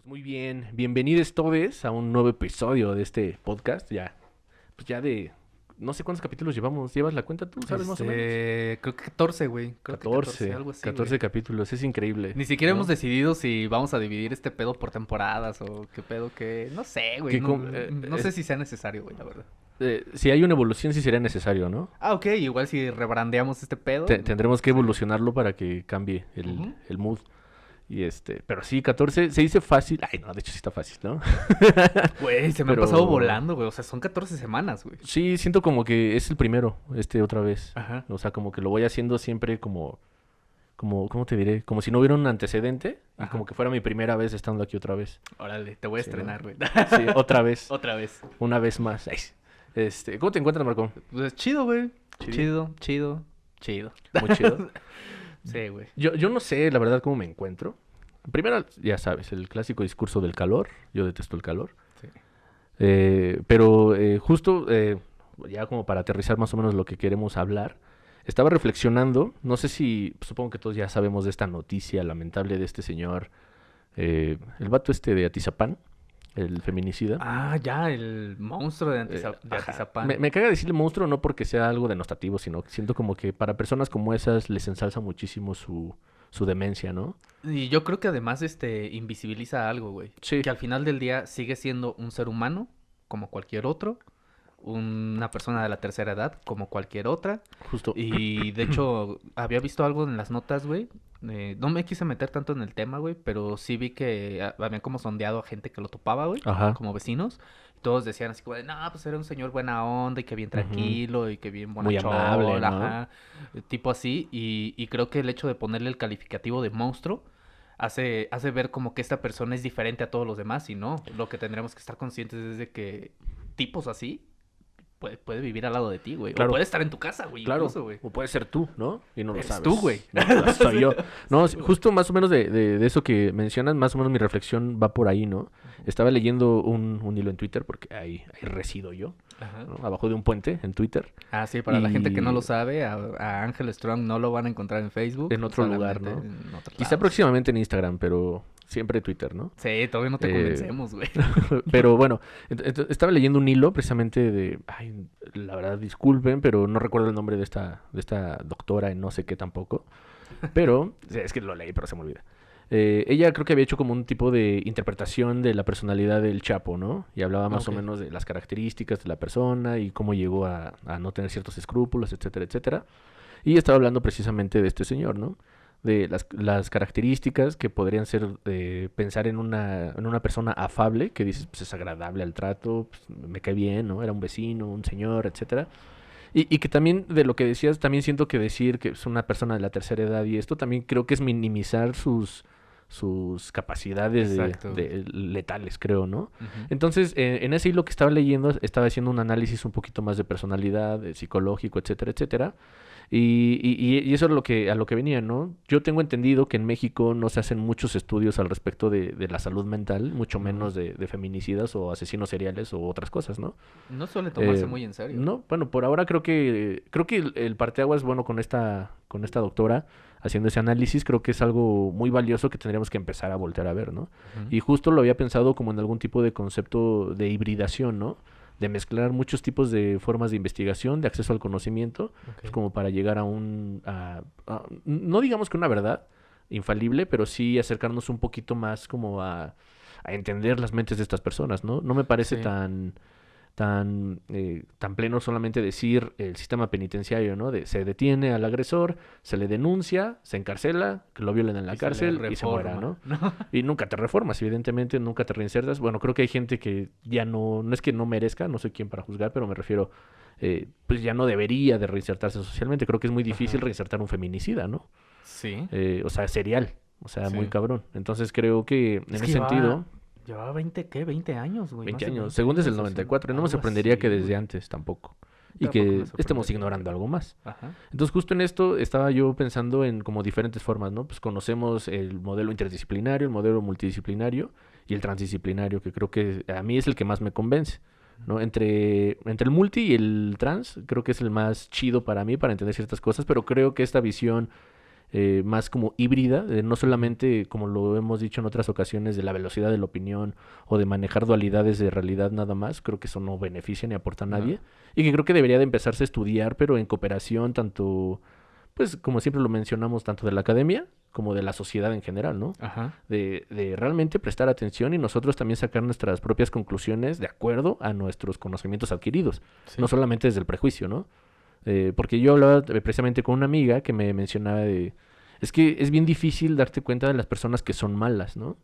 Muy bien, bienvenidos todos a un nuevo episodio de este podcast. Ya de, no sé cuántos capítulos llevamos. ¿Llevas la cuenta tú? ¿Sabes más o menos? Creo que 14, güey. Creo que 14, 14, algo así, 14 güey. capítulos, es increíble, Ni siquiera ¿no? hemos decidido si vamos a dividir este pedo por temporadas o qué pedo que... No sé, güey. Que No, com- no sé si sea necesario, güey, la verdad. si hay una evolución sí sería necesario, ¿no? Ah, ok. Igual si rebrandeamos este pedo. Tendremos que Sí. evolucionarlo para que cambie Ujú. el mood. Pero sí, 14 se dice fácil. Ay, no, de hecho sí está fácil, ¿no? Güey, se me Pero ha pasado volando, güey. O sea, son 14 semanas, güey. sí, siento como que es el primero, otra vez. Ajá. O sea, como que lo voy haciendo siempre ¿cómo te diré? Como si no hubiera un antecedente y Ajá. como que fuera mi primera vez estando aquí otra vez. Órale, te voy a Sí, ¿no? estrenar, güey. Sí, otra vez, Otra vez. una vez más. Ay, ¿cómo te encuentras, Marco? Pues chido, güey. Chido. Chido. Muy chido. Sí, güey. Yo no sé, la verdad, cómo me encuentro. Primero, ya sabes, el clásico discurso del calor. Yo detesto el calor. Sí. Pero ya como para aterrizar más o menos lo que queremos hablar, estaba reflexionando, no sé si, supongo que todos ya sabemos de esta noticia lamentable de este señor, el vato de Atizapán, el feminicida. Ah, ya, el monstruo de Ajá. Atizapán. Me caga decirle monstruo no porque sea algo denostativo, sino que siento como que para personas como esas les ensalza muchísimo su demencia, ¿no? Y yo creo que además invisibiliza algo, güey. Sí, Que al final del día sigue siendo un ser humano, como cualquier otro, una persona de la tercera edad, como cualquier otra. justo. Y de hecho, había visto algo en las notas, güey. No me quise meter tanto en el tema, güey, pero sí vi que habían como sondeado a gente que lo topaba, güey, Ajá. como vecinos. Todos decían así como de, no, pues era un señor buena onda y que bien Ujú. tranquilo y que bien Muy bonachón, amable, ¿no? ajá, tipo así. Y creo que el hecho de ponerle el calificativo de monstruo hace ver como que esta persona es diferente a todos los demás y no. Lo que tendremos que estar conscientes es de que tipos así puede vivir al lado de ti, güey. O Claro. puede estar en tu casa, güey, Claro, incluso, güey. o puede ser tú, ¿no? Y no lo Eres sabes. tú, güey. No, soy yo. No, Sí, güey. justo más o menos de eso que mencionas, más o menos mi reflexión va por ahí, ¿no? Estaba leyendo un hilo en Twitter, porque ahí resido yo, Ajá. ¿no? Abajo de un puente, en Twitter, Ah, sí, para la gente que no y lo sabe, a Ángel Strong no lo van a encontrar en Facebook. en otro lugar, solamente ¿no? en otros Quizá lados. próximamente en Instagram, pero siempre Twitter, ¿no? Sí, todavía no te Eh, convencemos, güey. Pero bueno, estaba leyendo un hilo precisamente ay, la verdad, disculpen, pero no recuerdo el nombre de esta doctora en no sé qué tampoco. Pero, es que lo leí, pero se me olvida. Ella creo que había hecho como un tipo de interpretación de la personalidad del Chapo, ¿no? Y hablaba más o Ok. menos de las características de la persona y cómo llegó a no tener ciertos escrúpulos, etcétera, etcétera. Y estaba hablando precisamente de este señor, ¿no? De las características que podrían ser pensar en una persona afable, que dices, pues es agradable al trato, pues, me cae bien, ¿no? Era un vecino, un señor, etcétera. Y que también de lo que decías, también siento que decir que es una persona de la tercera edad y esto también creo que es minimizar sus capacidades Exacto. de letales, creo, ¿no? Ujú. Entonces, en ese hilo que estaba leyendo, estaba haciendo un análisis un poquito más de personalidad, psicológico, etcétera, etcétera. Y eso es a lo que venía, ¿no? Yo tengo entendido que en México no se hacen muchos estudios al respecto de la salud mental, mucho No. menos de feminicidas o asesinos seriales o otras cosas, ¿no? No suele tomarse Eh, muy en serio. No, bueno, por ahora creo que el parteaguas, bueno, con esta doctora haciendo ese análisis, creo que es algo muy valioso que tendríamos que empezar a voltear a ver, ¿no? Ujú. Y justo lo había pensado como en algún tipo de concepto de hibridación, ¿no? De mezclar muchos tipos de formas de investigación, de acceso al conocimiento, pues Ok. como para llegar no digamos que una verdad infalible, pero sí acercarnos un poquito más como a entender las mentes de estas personas, ¿no? No me parece Sí. tan pleno solamente decir el sistema penitenciario, ¿no? Se detiene al agresor, se le denuncia, se encarcela, que lo violen en la Y se le cárcel y se muera, reforma, ¿no? ¿no? Y nunca te reformas, evidentemente, nunca te reinsertas. Bueno, creo que hay gente que ya no es que no merezca, no soy quien para juzgar, pero me refiero, pues ya no debería de reinsertarse socialmente. Creo que es muy difícil Ajá. reinsertar un feminicida, ¿no? Sí. O sea, serial, o sea, muy Sí. cabrón. Entonces creo que en Es ese que sentido, llevaba 20, ¿qué? 20 años, güey. 20 Más de años, 20 según desde el años haciendo 94, y no me algo sorprendería así, que desde güey. antes tampoco. Y Tampoco me que estemos sorprendería. ignorando algo más. Ajá. Entonces, justo en esto estaba yo pensando en como diferentes formas, ¿no? Pues conocemos el modelo interdisciplinario, el modelo multidisciplinario y el transdisciplinario, que creo que a mí es el que más me convence, ¿no? Entre el multi y el trans, creo que es el más chido para mí, para entender ciertas cosas, pero creo que esta visión más como híbrida, no solamente como lo hemos dicho en otras ocasiones de la velocidad de la opinión o de manejar dualidades de realidad nada más, creo que eso no beneficia ni aporta a nadie y que creo que debería de empezarse a estudiar, pero en cooperación tanto, pues como siempre lo mencionamos, tanto de la academia como de la sociedad en general, ¿no? Ajá. De realmente prestar atención y nosotros también sacar nuestras propias conclusiones de acuerdo a nuestros conocimientos adquiridos, Sí. no solamente desde el prejuicio, ¿no? Porque yo hablaba precisamente con una amiga que me mencionaba de... Es que es bien difícil darte cuenta de las personas que son malas, ¿no?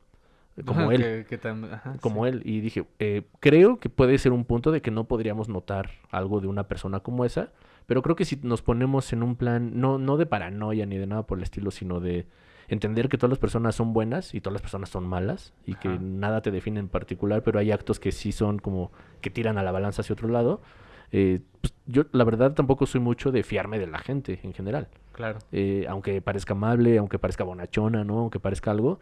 Como Ajá, él, Ajá, como sí. él. Y dije, creo que puede ser un punto de que no podríamos notar algo de una persona como esa, pero creo que si nos ponemos en un plan, no de paranoia ni de nada por el estilo, sino de entender que todas las personas son buenas y todas las personas son malas y que Ajá, nada te define en particular, pero hay actos que sí son como que tiran a la balanza hacia otro lado. Pues, yo la verdad tampoco soy mucho de fiarme de la gente en general. claro. Aunque parezca amable, aunque parezca bonachona, ¿no? Aunque parezca algo.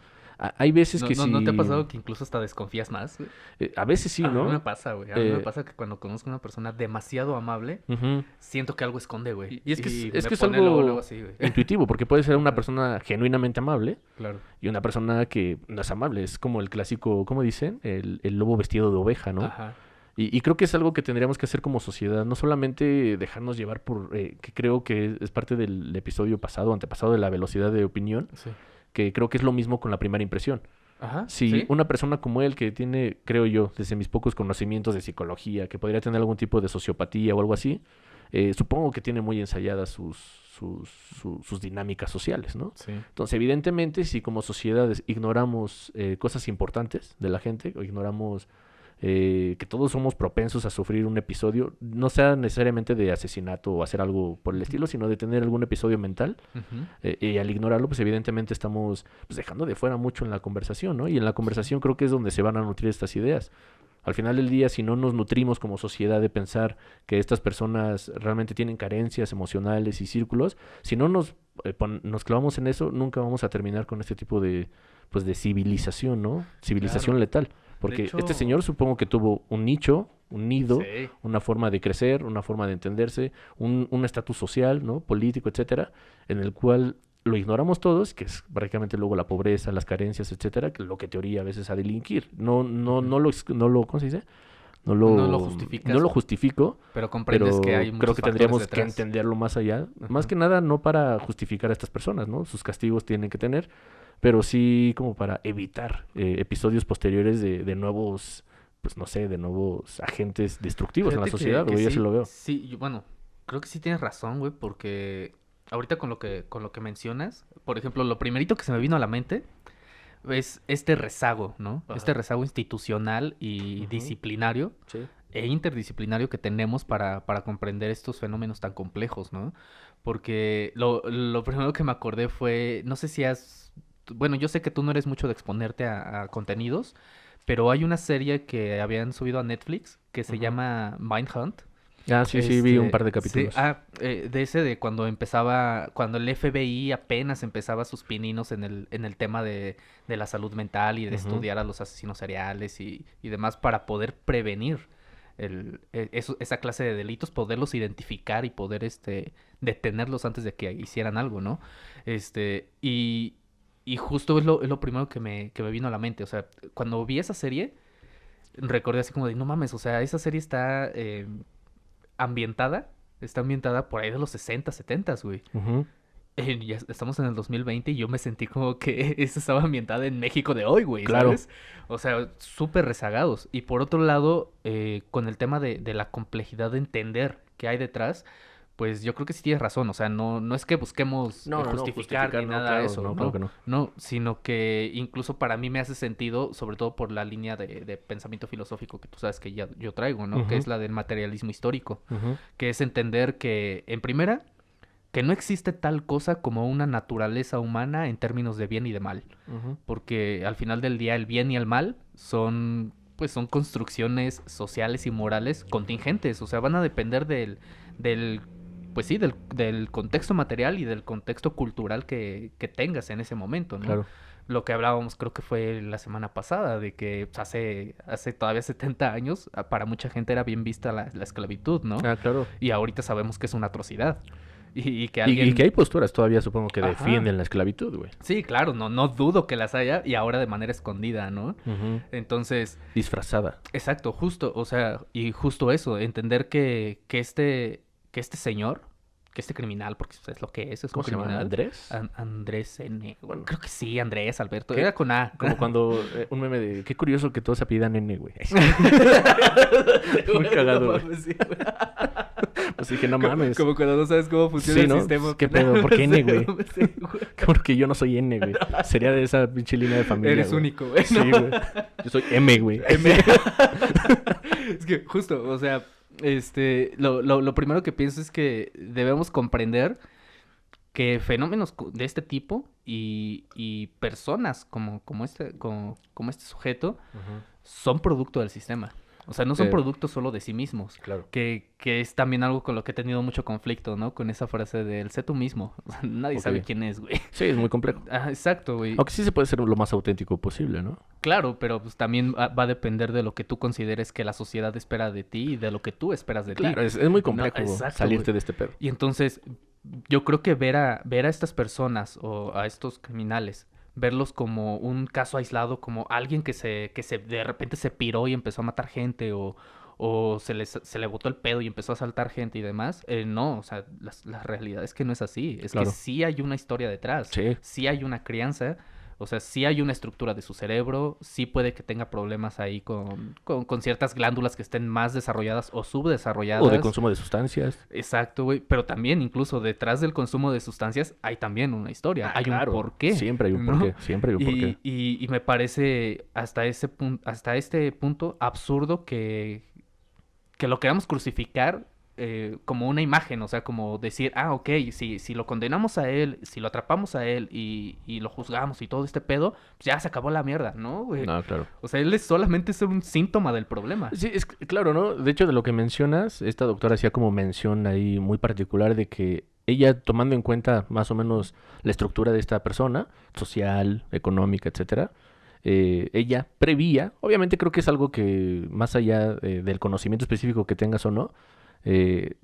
Hay veces que ¿No te ha sí, pasado que incluso hasta desconfías más, güey? a veces sí, A mí me ¿no? pasa, güey. A mí me Eh, pasa que cuando conozco a una persona demasiado amable, Ujú. siento que algo esconde, güey. Y es que Y es me que es pone luego algo así, güey. intuitivo, porque puede ser una Ajá, persona genuinamente amable claro. y una persona que no es amable. Es como el clásico, ¿cómo dicen? El lobo vestido de oveja, ¿no? Ajá, Y creo que es algo que tendríamos que hacer como sociedad, no solamente dejarnos llevar por, que creo que es parte del episodio pasado, antepasado de la velocidad de opinión, sí. que creo que es lo mismo con la primera impresión. Ajá, Si sí. una persona como él, que tiene, creo yo, desde mis pocos conocimientos de psicología, que podría tener algún tipo de sociopatía o algo así, supongo que tiene muy ensayadas sus dinámicas sociales, ¿no? Sí. Entonces, evidentemente, si como sociedad ignoramos cosas importantes de la gente, o ignoramos que todos somos propensos a sufrir un episodio, no sea necesariamente de asesinato o hacer algo por el Ujú, estilo, sino de tener algún episodio mental, ujú, y al ignorarlo, pues evidentemente estamos pues, dejando de fuera mucho en la conversación, ¿no? Y en la sí. conversación creo que es donde se van a nutrir estas ideas. Al final del día, si no nos nutrimos como sociedad de pensar que estas personas realmente tienen carencias emocionales y círculos, si no nos clavamos en eso, nunca vamos a terminar con este tipo de, pues, de civilización, ¿no? Civilización Claro. letal. De Porque este hecho, señor supongo que tuvo un nicho, un nido, sí. una forma de crecer, una forma de entenderse, un estatus social, ¿no? Político, etcétera, en el cual lo ignoramos todos, que es prácticamente luego la pobreza, las carencias, etcétera, que es lo que teoría a veces a delinquir. Ujú. No lo, ¿cómo se dice? No lo No justificas, lo justifico, pero comprendes que hay pero creo muchos que factores tendríamos que detrás. entenderlo más allá. Más Ajá. que nada, no para justificar a estas personas, ¿no? Sus castigos tienen que tener, pero sí como para evitar episodios posteriores de nuevos, pues no sé, de nuevos agentes destructivos en la Fíjate sociedad, que güey, yo sí sí, lo veo. sí, bueno, creo que sí tienes razón, güey, porque ahorita con lo que mencionas, por ejemplo, lo primerito que se me vino a la mente es este rezago, ¿no? Este Ajá. rezago institucional y Ujú. disciplinario Sí. e interdisciplinario que tenemos para comprender estos fenómenos tan complejos, ¿no? Porque lo primero que me acordé fue, no sé si has, bueno, yo sé que tú no eres mucho de exponerte a contenidos, pero hay una serie que habían subido a Netflix que se Ujú. llama Mindhunt. Ah, sí, sí, vi un par de Sí, capítulos. de ese de cuando empezaba, cuando el FBI apenas empezaba sus pininos en el tema de la salud mental y de Ujú. estudiar a los asesinos seriales y demás para poder prevenir esa clase de delitos, poderlos identificar y poder detenerlos antes de que hicieran algo, ¿no? Este, y justo es lo primero que me vino a la mente. O sea, cuando vi esa serie, recordé así como de, no mames, o sea, esa serie ambientada, está ambientada por ahí de los 60, 70, güey. Ujú. Ya estamos en el 2020 y yo me sentí como que esa estaba ambientada en México de hoy, güey, Claro. ¿sabes? O sea, súper rezagados. Y por otro lado, con el tema de la complejidad de entender qué hay detrás, pues yo creo que sí tienes razón. O sea, no es que busquemos No, justificar ni justificar, no, nada de claro, eso, no, claro no. que no. No, sino que incluso para mí me hace sentido, sobre todo por la línea de pensamiento filosófico que tú sabes que ya yo traigo, ¿no? Que Ujú, es la del materialismo histórico, ujú, que es entender que, en primera, que no existe tal cosa como una naturaleza humana en términos de bien y de mal, ujú. porque al final del día el bien y el mal son pues son construcciones sociales y morales contingentes, o sea, van a depender del pues sí, del contexto material y del contexto cultural que tengas en ese momento, ¿no? Claro. Lo que hablábamos creo que fue la semana pasada, de que pues, hace todavía 70 años, para mucha gente era bien vista la esclavitud, ¿no? Ah, claro. Y ahorita sabemos que es una atrocidad. Y que Y alguien... que hay posturas todavía, supongo, que Ajá. defienden la esclavitud, güey. Sí, claro, no dudo que las haya y ahora de manera escondida, ¿no? Ujú. Entonces, Disfrazada. exacto, justo, o sea, y justo eso, entender que este señor, que este criminal, porque es lo que es un ¿Cómo se llama? criminal. ¿Andrés? Andrés N. Bueno. Creo que sí, Andrés, Alberto. ¿Qué? Era con A. Como cuando un meme de... Qué curioso que todos se apellidan N, güey. Muy cagado, güey. mames, sí, güey. Pues dije, no mames. Como cuando no sabes cómo funciona Sí, el ¿no? sistema. ¿Qué pedo? ¿Por qué N, Sí, güey? sí, güey. Porque yo no soy N, güey. Sería de esa pinche línea de familia, Eres güey. único, güey. Sí, ¿no? güey. Yo soy M, güey. Es que justo, o sea, lo primero que pienso es que debemos comprender que fenómenos de este tipo y personas como este sujeto Ujú. son producto del sistema. O sea, no son productos solo de sí mismos. Claro. Que es también algo con lo que he tenido mucho conflicto, ¿no? Con esa frase del sé tú mismo. O sea, nadie Ok. sabe quién es, güey. Sí, es muy complejo. Ah, exacto, güey. Aunque sí se puede ser lo más auténtico posible, ¿no? Claro, pero pues también va a depender de lo que tú consideres que la sociedad espera de ti y de lo que tú esperas de ti. Claro, es muy complejo exacto, salirte güey. de este pedo. Y entonces, yo creo que ver a estas personas o a estos criminales, verlos como un caso aislado, como alguien que de repente se piró y empezó a matar gente o se le botó el pedo y empezó a asaltar gente y demás, no, o sea, la realidad es que no es así. Es Claro. que sí hay una historia detrás, Sí. sí hay una crianza. O sea, sí hay una estructura de su cerebro, sí puede que tenga problemas ahí con ciertas glándulas que estén más desarrolladas o subdesarrolladas. O de consumo de sustancias. Exacto, güey. Pero también, incluso detrás del consumo de sustancias, hay también una historia. Hay claro. un porqué. Siempre hay un ¿no? porqué. Siempre hay un porqué. Y me parece hasta este punto absurdo que lo queramos crucificar como una imagen, o sea, como decir, ok, si lo condenamos a él, si lo atrapamos a él y lo juzgamos y todo este pedo, pues ya se acabó la mierda, ¿no, güey? No, claro. O sea, él es solamente un síntoma del problema. Sí, es claro, ¿no? De hecho, de lo que mencionas, esta doctora hacía como mención ahí muy particular de que ella, tomando en cuenta más o menos la estructura de esta persona, social, económica, etcétera, ella prevía, obviamente creo que es algo que más allá del conocimiento específico que tengas o no,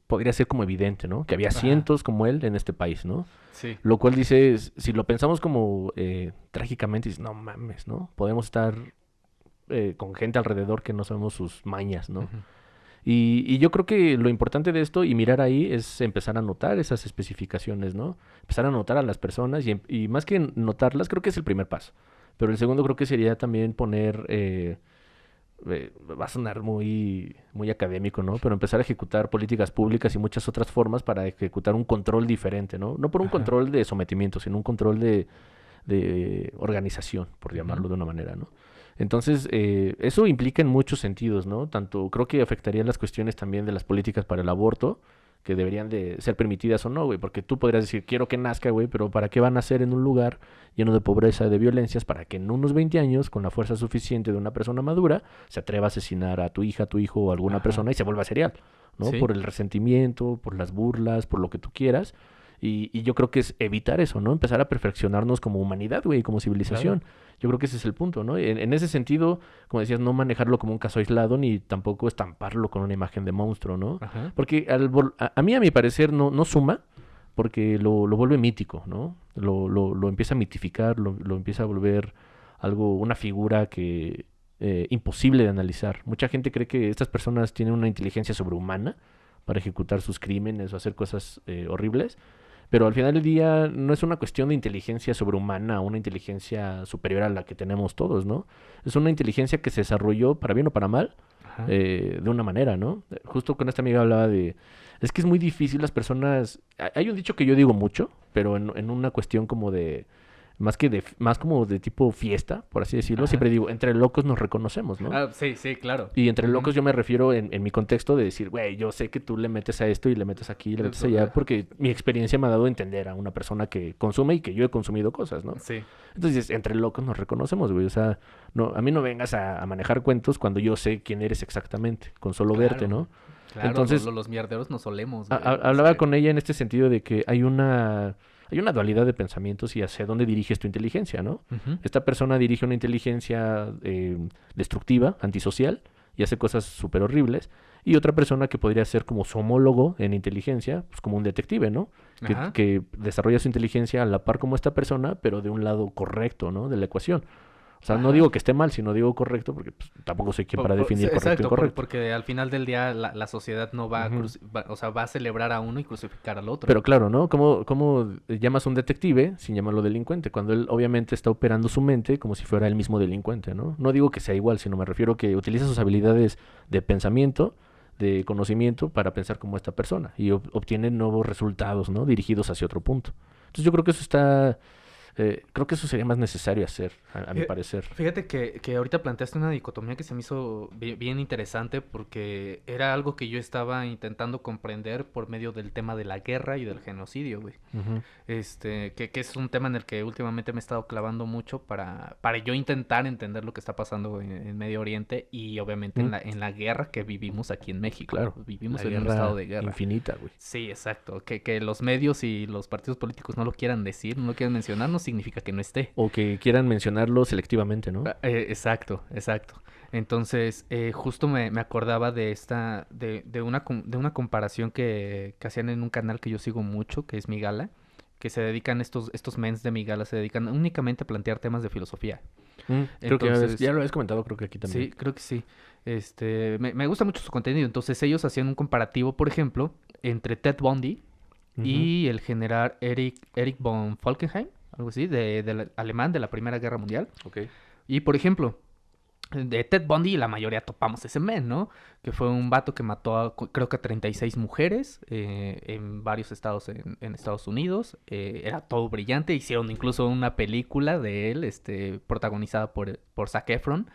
podría ser como evidente, ¿no? Que había cientos como él en este país, ¿no? Sí. Lo cual dices, si lo pensamos como trágicamente, dices, no mames, ¿no? Podemos estar con gente alrededor que no sabemos sus mañas, ¿no? Ujú. Y yo creo que lo importante de esto y mirar ahí es empezar a notar esas especificaciones, ¿no? Empezar a notar a las personas y más que notarlas, creo que es el primer paso. Pero el segundo creo que sería también poner, va a sonar muy, muy académico, ¿no? Pero empezar a ejecutar políticas públicas y muchas otras formas para ejecutar un control diferente, ¿no? No por un Ajá. control de sometimiento, sino un control de organización, por llamarlo Ujú. de una manera, ¿no? Entonces, eso implica en muchos sentidos, ¿no? Tanto creo que afectaría las cuestiones también de las políticas para el aborto, que deberían de ser permitidas o no, güey, porque tú podrías decir, quiero que nazca, güey, pero ¿para qué va a nacer en un lugar lleno de pobreza, de violencias, para que en unos 20 años, con la fuerza suficiente de una persona madura, se atreva a asesinar a tu hija, a tu hijo o a alguna Ajá. persona y se vuelva serial, ¿no? Sí. Por el resentimiento, por las burlas, por lo que tú quieras. Y yo creo que es evitar eso, ¿no? Empezar a perfeccionarnos como humanidad, güey, como civilización. Yo creo que ese es el punto, ¿no? En ese sentido, como decías, no manejarlo como un caso aislado ni tampoco estamparlo con una imagen de monstruo, ¿no? Ajá. Porque a mí, a mi parecer, no suma, porque lo vuelve mítico, ¿no? Lo empieza a mitificar, lo empieza a volver algo, una figura que imposible de analizar. Mucha gente cree que estas personas tienen una inteligencia sobrehumana para ejecutar sus crímenes o hacer cosas horribles. Pero al final del día no es una cuestión de inteligencia sobrehumana o una inteligencia superior a la que tenemos todos, ¿no? Es una inteligencia que se desarrolló, para bien o para mal, Ajá. de una manera, ¿no? Justo con esta amiga hablaba de... Es que es muy difícil las personas... Hay un dicho que yo digo mucho, pero en una cuestión como de... Más como de tipo fiesta, por así decirlo. Ajá. Siempre digo, entre locos nos reconocemos, ¿no? Sí, claro. Y entre Ujú. locos yo me refiero en mi contexto de decir, güey, yo sé que tú le metes a esto y le metes aquí y le metes Eso, allá, ajá. porque mi experiencia me ha dado a entender a una persona que consume y que yo he consumido cosas, ¿no? Sí. Entonces, entre locos nos reconocemos, güey. O sea, no, a mí no vengas a manejar cuentos cuando yo sé quién eres exactamente, con solo verte, ¿no? Claro, Entonces, los mierderos nos solemos, hablaba con ella en este sentido de que hay una dualidad de pensamientos y hacia dónde diriges tu inteligencia, ¿no? Ujú. Esta persona dirige una inteligencia destructiva, antisocial, y hace cosas súper horribles. y otra persona que podría ser como su homólogo en inteligencia, pues como un detective, ¿no? Que desarrolla su inteligencia a la par como esta persona, pero de un lado correcto, ¿no? De la ecuación. O sea, no digo que esté mal, sino digo correcto, porque pues, tampoco soy quien para definir correcto e incorrecto. Porque al final del día la sociedad no va o sea, va a celebrar a uno y crucificar al otro. Pero claro, ¿no? ¿Cómo llamas a un detective sin llamarlo delincuente? Cuando él obviamente está operando su mente como si fuera el mismo delincuente, ¿no? No digo que sea igual, sino me refiero que utiliza sus habilidades de pensamiento, de conocimiento para pensar como esta persona y obtiene nuevos resultados, ¿no? Dirigidos hacia otro punto. Entonces yo creo que eso está... creo que eso sería más necesario hacer, a mi parecer. Fíjate que ahorita planteaste una dicotomía que se me hizo bien interesante porque era algo que yo estaba intentando comprender por medio del tema de la guerra y del genocidio, güey. Que es un tema en el que últimamente me he estado clavando mucho para yo intentar entender lo que está pasando en Medio Oriente y obviamente en la guerra que vivimos aquí en México. Claro, vivimos en un estado de guerra. Infinita, güey. Sí, exacto. Que los medios y los partidos políticos no lo quieran decir, no lo quieran mencionar, no significa que no esté. O que quieran mencionarlo selectivamente, ¿no? Exacto. Entonces, justo me acordaba de de una comparación que hacían en un canal que yo sigo mucho, que es Migala, que se dedican estos mens de Migala, se dedican únicamente a plantear temas de filosofía. Creo que ya lo habías comentado, creo que aquí también. Sí, creo que sí. Me gusta mucho su contenido. Entonces, ellos hacían un comparativo, por ejemplo, entre Ted Bundy y el general Erich von Falkenhayn, algo así, del alemán de la Primera Guerra Mundial. Okay. Y, por ejemplo, de Ted Bundy la mayoría topamos ese men, ¿no? Que fue un vato que mató creo que a 36 mujeres en varios estados en Estados Unidos. Era todo brillante. Hicieron incluso una película de él, protagonizada por Zac Efron.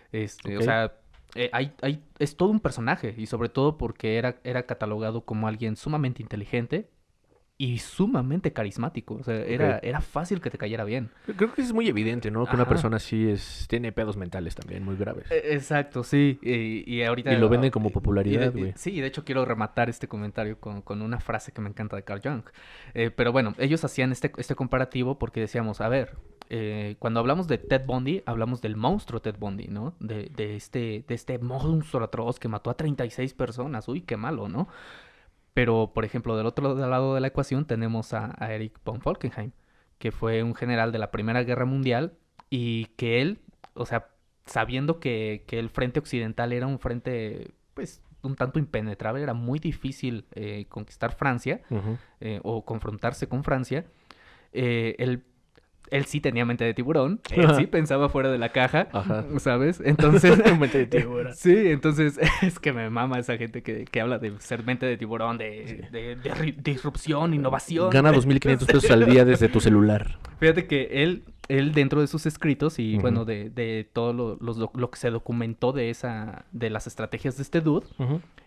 Okay. O sea, es todo un personaje. Y sobre todo porque era catalogado como alguien sumamente inteligente y sumamente carismático. O sea, era fácil que te cayera bien. Creo que es muy evidente, ¿no? Que una persona así tiene pedos mentales también muy graves. Exacto, sí. Y ahorita... Y lo venden como popularidad, güey. Sí, de hecho quiero rematar este comentario con una frase que me encanta de Carl Jung. Pero bueno, ellos hacían este comparativo porque decíamos, a ver, cuando hablamos de Ted Bundy, hablamos del monstruo Ted Bundy, ¿no? De este monstruo atroz que mató a 36 personas. Uy, qué malo, ¿no? Pero, por ejemplo, del otro lado de la ecuación tenemos a Erich von Falkenhayn, que fue un general de la Primera Guerra Mundial y que él, o sea, sabiendo que el frente occidental era un frente, pues, un tanto impenetrable, era muy difícil conquistar Francia o confrontarse con Francia, él sí tenía mente de tiburón, él sí pensaba fuera de la caja, ¿sabes? Entonces... mente de tiburón. Sí, entonces es que me mama esa gente que habla de ser mente de tiburón, de disrupción, innovación. Gana 2,500 pesos al día desde tu celular. Fíjate que él dentro de sus escritos y bueno, de todo lo que se documentó de las estrategias de este dude,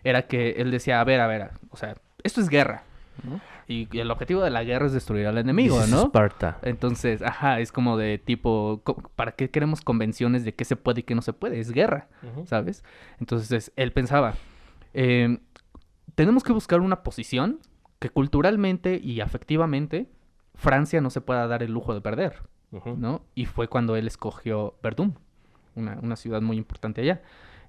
era que él decía, a ver, o sea, esto es guerra, ¿no? Y el objetivo de la guerra es destruir al enemigo, ¿no? Esparta. Entonces, es como de tipo, ¿para qué queremos convenciones de qué se puede y qué no se puede? Es guerra, ¿sabes? Entonces, él pensaba, tenemos que buscar una posición que culturalmente y afectivamente Francia no se pueda dar el lujo de perder, ¿no? Y fue cuando él escogió Verdún, una ciudad muy importante allá.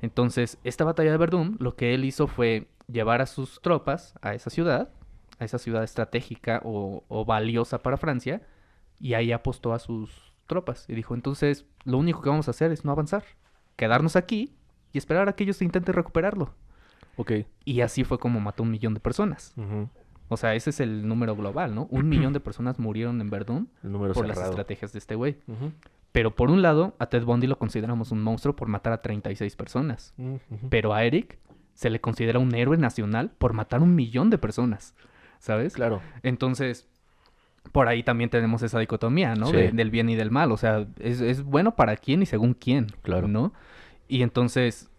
Entonces, esta batalla de Verdún, lo que él hizo fue llevar a sus tropas a esa ciudad estratégica o valiosa para Francia, y ahí apostó a sus tropas. Y dijo, entonces, lo único que vamos a hacer es no avanzar, quedarnos aquí y esperar a que ellos intenten recuperarlo. Okay. Y así fue como mató 1 millón de personas. O sea, ese es el número global, ¿no? 1 millón de personas murieron en Verdún por las estrategias de este güey. Pero por un lado, a Ted Bundy lo consideramos un monstruo por matar a 36 personas. Pero a Eric se le considera un héroe nacional por matar 1 millón de personas. ¿Sabes? Claro. Entonces, por ahí también tenemos esa dicotomía, ¿no? Sí. Del bien y del mal. O sea, es bueno para quién y según quién. Claro. ¿No? Y entonces,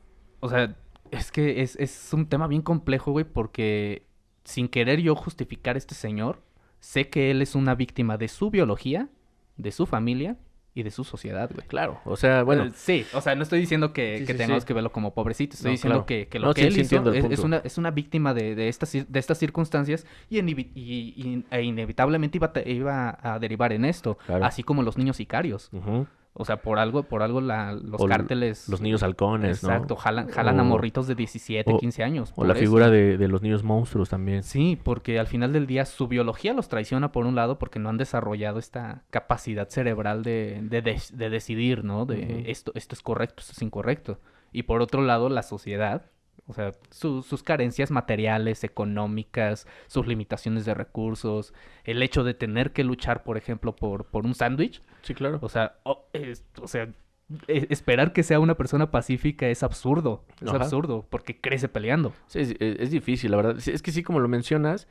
o sea, es que es un tema bien complejo, güey, porque sin querer yo justificar a este señor, sé que él es una víctima de su biología, de su familia y de su sociedad, güey. Claro, o sea, bueno. Sí, o sea, no estoy diciendo que tengamos que verlo como pobrecito, estoy diciendo que lo que él hizo es una víctima de estas circunstancias y inevitablemente iba a derivar en esto, así como los niños sicarios. O sea, por algo los O cárteles... los niños halcones, ¿no? Exacto, jalan a morritos de 17, o- 15 años. O la por figura eso. de los niños monstruos también. Sí, porque al final del día su biología los traiciona por un lado porque no han desarrollado esta capacidad cerebral de decidir, ¿no? De Ujú. esto es correcto, esto es incorrecto. Y por otro lado, la sociedad, o sea, sus carencias materiales, económicas, sus limitaciones de recursos, el hecho de tener que luchar, por ejemplo, por un sándwich, Sí, claro. o sea, esperar que sea una persona pacífica es Ajá. absurdo, porque crece peleando. Sí, es difícil, la verdad. Sí, es que sí, como lo mencionas,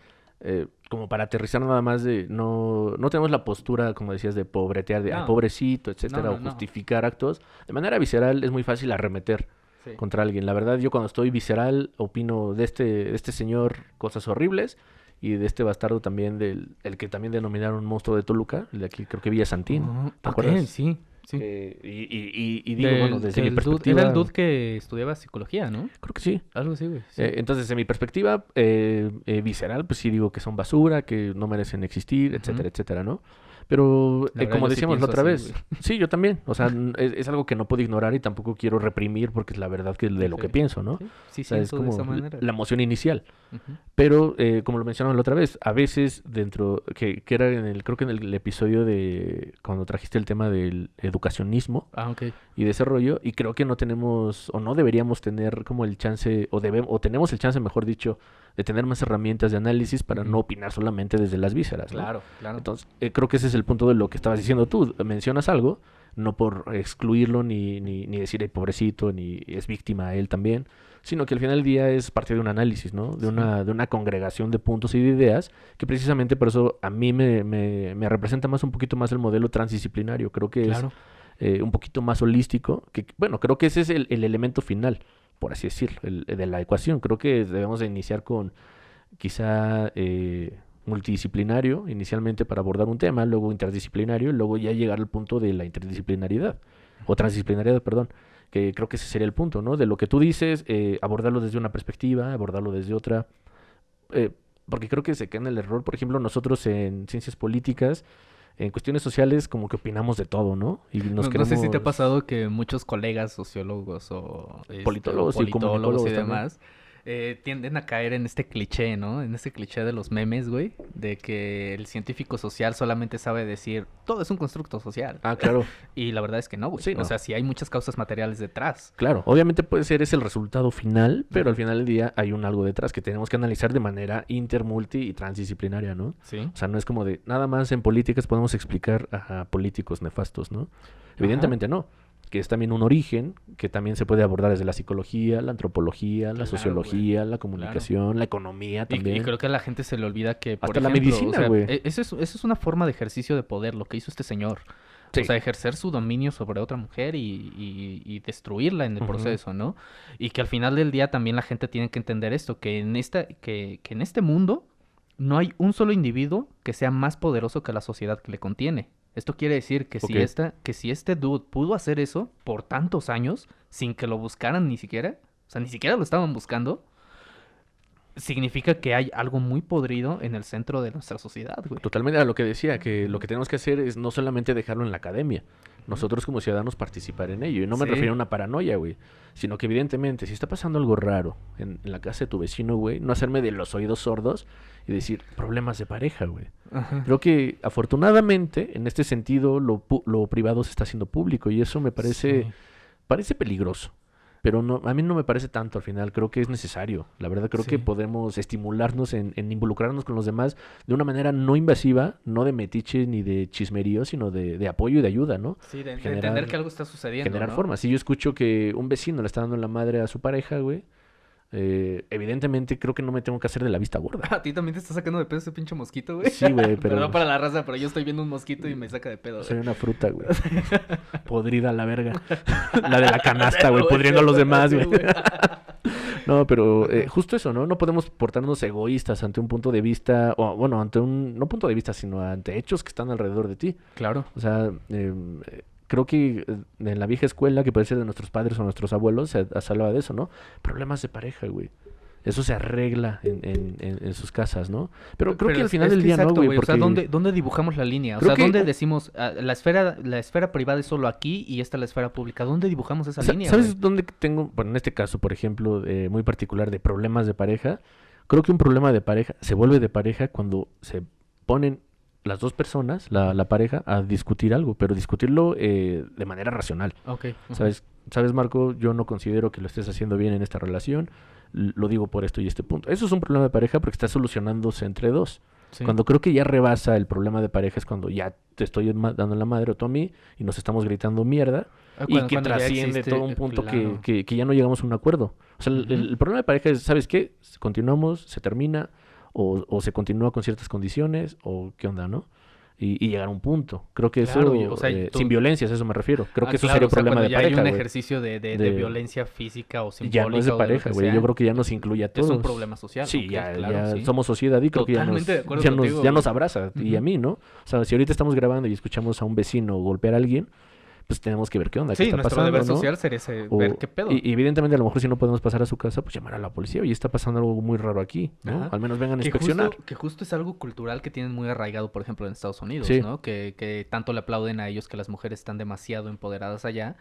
como para aterrizar nada más de... No tenemos la postura, como decías, de pobretear, de, ay, No, pobrecito, etcétera, no, o no. justificar actos. De manera visceral es muy fácil arremeter Sí. contra alguien. La verdad, yo cuando estoy visceral opino de este señor cosas horribles y de este bastardo también, el que también denominaron monstruo de Toluca, el de aquí creo que Villa Santín. ¿Te Ok, acuerdas? sí, sí. Y digo, bueno, desde mi Era perspectiva... el dude que estudiaba psicología, ¿no? Creo que sí. Algo así, güey. Sí. Entonces, en mi perspectiva visceral, pues sí digo que son basura, que no merecen existir, etcétera, etcétera, ¿no? Pero La verdad, como yo sí decíamos la pienso otra así, vez, sí, yo también, o sea, es algo que no puedo ignorar y tampoco quiero reprimir porque es la verdad que de lo que Sí. pienso, ¿no? Sí, sí O sea, es siento de como esa manera. la emoción inicial. Ujú. Pero, como lo mencionamos la otra vez, a veces dentro, que era creo que en el episodio de cuando trajiste el tema del educacionismo Ah, ok. y desarrollo, y creo que no tenemos, o no deberíamos tener como el chance, o tenemos el chance, mejor dicho, de tener más herramientas de análisis para no Ujú. opinar solamente desde las vísceras, ¿no? Claro, claro. Entonces, creo que ese es el punto de lo que estabas diciendo tú. Mencionas algo, no por excluirlo, ni decir, "Ay, pobrecito, ni es víctima él también", sino que al final del día es parte de un análisis, ¿no? Sí. De una congregación de puntos y de ideas, que precisamente por eso a mí me representa más un poquito más el modelo transdisciplinario. Creo que Claro. es un poquito más holístico, que bueno, creo que ese es el elemento final, por así decirlo, de la ecuación. Creo que debemos de iniciar con quizá multidisciplinario inicialmente para abordar un tema, luego interdisciplinario y luego ya llegar al punto de la interdisciplinaridad o transdisciplinariedad, perdón, que creo que ese sería el punto, ¿no? De lo que tú dices, abordarlo desde una perspectiva, abordarlo desde otra, eh, porque creo que se cae en el error, por ejemplo, nosotros en ciencias políticas, en cuestiones sociales, como que opinamos de todo, ¿no? Y nos No sé si te ha queremos pasado que muchos colegas sociólogos o politólogos y politólogos y comunicólogos también. demás tienden a caer en este cliché, ¿no? En este cliché de los memes, güey, de que el científico social solamente sabe decir todo es un constructo social. Ah, claro. Y la verdad es que no, güey. Sí, O no. sea, sí hay muchas causas materiales detrás. Claro, obviamente puede ser ese el resultado final, pero al Ujú. final del día hay un algo detrás que tenemos que analizar de manera inter, multi y transdisciplinaria, ¿no? Sí. O sea, no es como de nada más en políticas podemos explicar a políticos nefastos, ¿no? Evidentemente no, que es también un origen que también se puede abordar desde la psicología, la antropología, la Claro, sociología, la comunicación, la economía Y también. creo que a la gente se le olvida que, por Hasta la ejemplo, medicina, o sea, güey. eso es una forma de ejercicio de poder, lo que hizo este señor. Sí. O sea, ejercer su dominio sobre otra mujer y destruirla en el Ujú. proceso, ¿no? Y que al final del día también la gente tiene que entender esto, que que en este mundo no hay un solo individuo que sea más poderoso que la sociedad que le contiene. Esto quiere decir que Ok. que si este dude pudo hacer eso por tantos años sin que lo buscaran ni siquiera, o sea, ni siquiera lo estaban buscando, significa que hay algo muy podrido en el centro de nuestra sociedad, güey. Totalmente a lo que decía, que lo que tenemos que hacer es no solamente dejarlo en la academia, nosotros como ciudadanos participar en ello. Y no me Sí. refiero a una paranoia, güey, sino que evidentemente si está pasando algo raro en la casa de tu vecino, güey, no hacerme de los oídos sordos y decir problemas de pareja, güey. Ajá. Creo que afortunadamente en este sentido lo privado se está haciendo público y eso me parece, Sí. parece peligroso. Pero no, a mí no me parece tanto al final, creo que es necesario. La verdad creo que Sí. podemos estimularnos en involucrarnos con los demás de una manera no invasiva, no de metiche ni de chismerío, sino de apoyo y de ayuda, ¿no? Sí, de Generar- entender que algo está sucediendo, Generar ¿no? formas. Si yo escucho que un vecino le está dando la madre a su pareja, güey, evidentemente creo que no me tengo que hacer de la vista gorda. A ti también te está sacando de pedo ese pinche mosquito, güey. Sí, güey, pero Perdón para la raza, pero yo estoy viendo un mosquito y me saca de pedo, soy güey. una fruta, güey. Podrida a la verga. La de la canasta, güey, pudriendo a los demás, Sí, güey. No, pero justo eso, ¿no? No podemos portarnos egoístas ante un punto de vista, o bueno, ante un, no punto de vista, sino ante hechos que están alrededor de ti. Claro. O sea, creo que en la vieja escuela, que puede ser de nuestros padres o nuestros abuelos, se hablaba de eso, ¿no? Problemas de pareja, güey. Eso se arregla en sus casas, ¿no? Pero creo que al es final que del día exacto, no, güey, O sea, porque ¿dónde dibujamos la línea? O creo sea, que ¿dónde decimos la esfera privada es solo aquí y esta es la esfera pública? ¿Dónde dibujamos esa línea, ¿sabes güey? dónde tengo, bueno, en este caso, por ejemplo, muy particular de problemas de pareja? Creo que un problema de pareja se vuelve de pareja cuando se ponen las dos personas, la pareja, a discutir algo, pero discutirlo de manera racional. Ok. ¿Sabes, Marco? Yo no considero que lo estés haciendo bien en esta relación. Lo digo por esto y este punto. Eso es un problema de pareja porque está solucionándose entre dos. Sí. Cuando creo que ya rebasa el problema de pareja es cuando ya te estoy dando la madre o tú a mí y nos estamos gritando mierda y que Cuando ya trasciende existe, todo un punto claro. que ya no llegamos a un acuerdo. O sea, el problema de pareja es, ¿sabes qué? Continuamos, se termina o se continúa con ciertas condiciones o qué onda, ¿no? Y llegar a un punto. Creo que Claro, eso, o sea, sin violencias, a eso me refiero. Creo que eso claro, sería o un sea, problema cuando de ya hay pareja, un güey. ejercicio de violencia física o simbólica Ya no es de o de lo pareja, que güey. sea, Yo creo que ya nos incluye a todos. es un problema social. Sí, ok, ya, claro, ya sí. somos sociedad y creo que Totalmente de acuerdo ya contigo, ya nos güey. abraza. Y Ujú. a mí, ¿no? O sea, si ahorita estamos grabando y escuchamos a un vecino golpear a alguien, pues tenemos que ver qué onda, qué Sí, está nuestro pasando, deber ¿no? social sería ver qué pedo. Y evidentemente a lo mejor si no podemos pasar a su casa, pues llamar a la policía. Oye, está pasando algo muy raro aquí, ¿no? Ajá. Al menos vengan a inspeccionar. Que justo es algo cultural que tienen muy arraigado, por ejemplo, en Estados Unidos, Sí. ¿no? Que tanto le aplauden a ellos que las mujeres están demasiado empoderadas allá,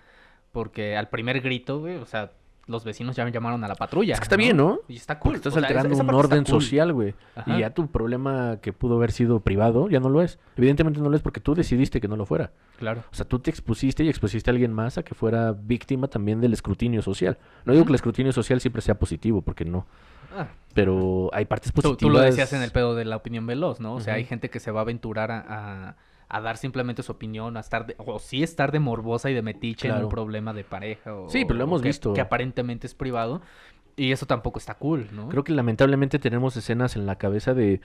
porque al primer grito, güey, o sea, los vecinos ya me llamaron a la patrulla. Es que está bien, ¿no? Y está Porque cool. estás o sea, alterando esa un parte está orden cool. social, güey. Ajá. Y ya tu problema que pudo haber sido privado, ya no lo es. Evidentemente no lo es porque tú decidiste que no lo fuera. Claro. O sea, tú te expusiste y expusiste a alguien más a que fuera víctima también del escrutinio social. No digo que el escrutinio social siempre sea positivo, porque no. Ah, Pero hay partes tú positivas. lo decías en el pedo de la opinión veloz, ¿no? O sea, Ujú. hay gente que se va a aventurar a dar simplemente su opinión, o sí estar de morbosa y de metiche en Claro. un problema de pareja. Sí, pero lo hemos visto. Que aparentemente es privado. Y eso tampoco está cool, ¿no? Creo que lamentablemente tenemos escenas en la cabeza de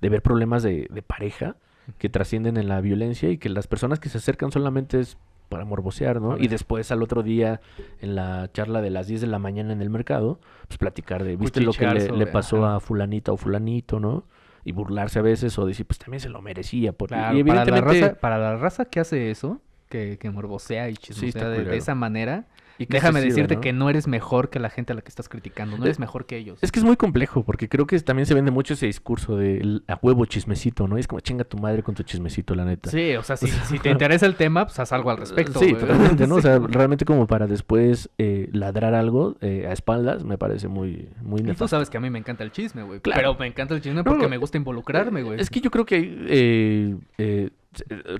ver problemas de pareja que trascienden en la violencia y que las personas que se acercan solamente es para morbosear, ¿no? A Y ver. después al otro día, en la charla de las 10 de la mañana en el mercado, pues platicar de, ¿viste lo que Cuchichear le sobre- pasó ajá. a fulanita o fulanito, ¿no? Y burlarse a veces o decir, pues también se lo merecía. Claro, y evidentemente, para la raza que hace eso, que morbosea y chismosea está de culero. esa manera, ¿y qué déjame se sirve, decirte no? que no eres mejor que la gente a la que estás criticando, no eres mejor que ellos. Es que es muy complejo, porque creo que también se vende mucho ese discurso de a huevo chismecito, ¿no? Y es como chinga tu madre con tu chismecito, la neta. Sí, o sea, si te interesa el tema, pues haz algo al respecto. Sí, güey. totalmente, ¿no? O Sí. sea, realmente como para después ladrar algo a espaldas me parece muy Y tú nefasto. sabes que a mí me encanta el chisme, güey. Claro. Pero me encanta el chisme porque No, me gusta involucrarme, güey. Es que yo creo que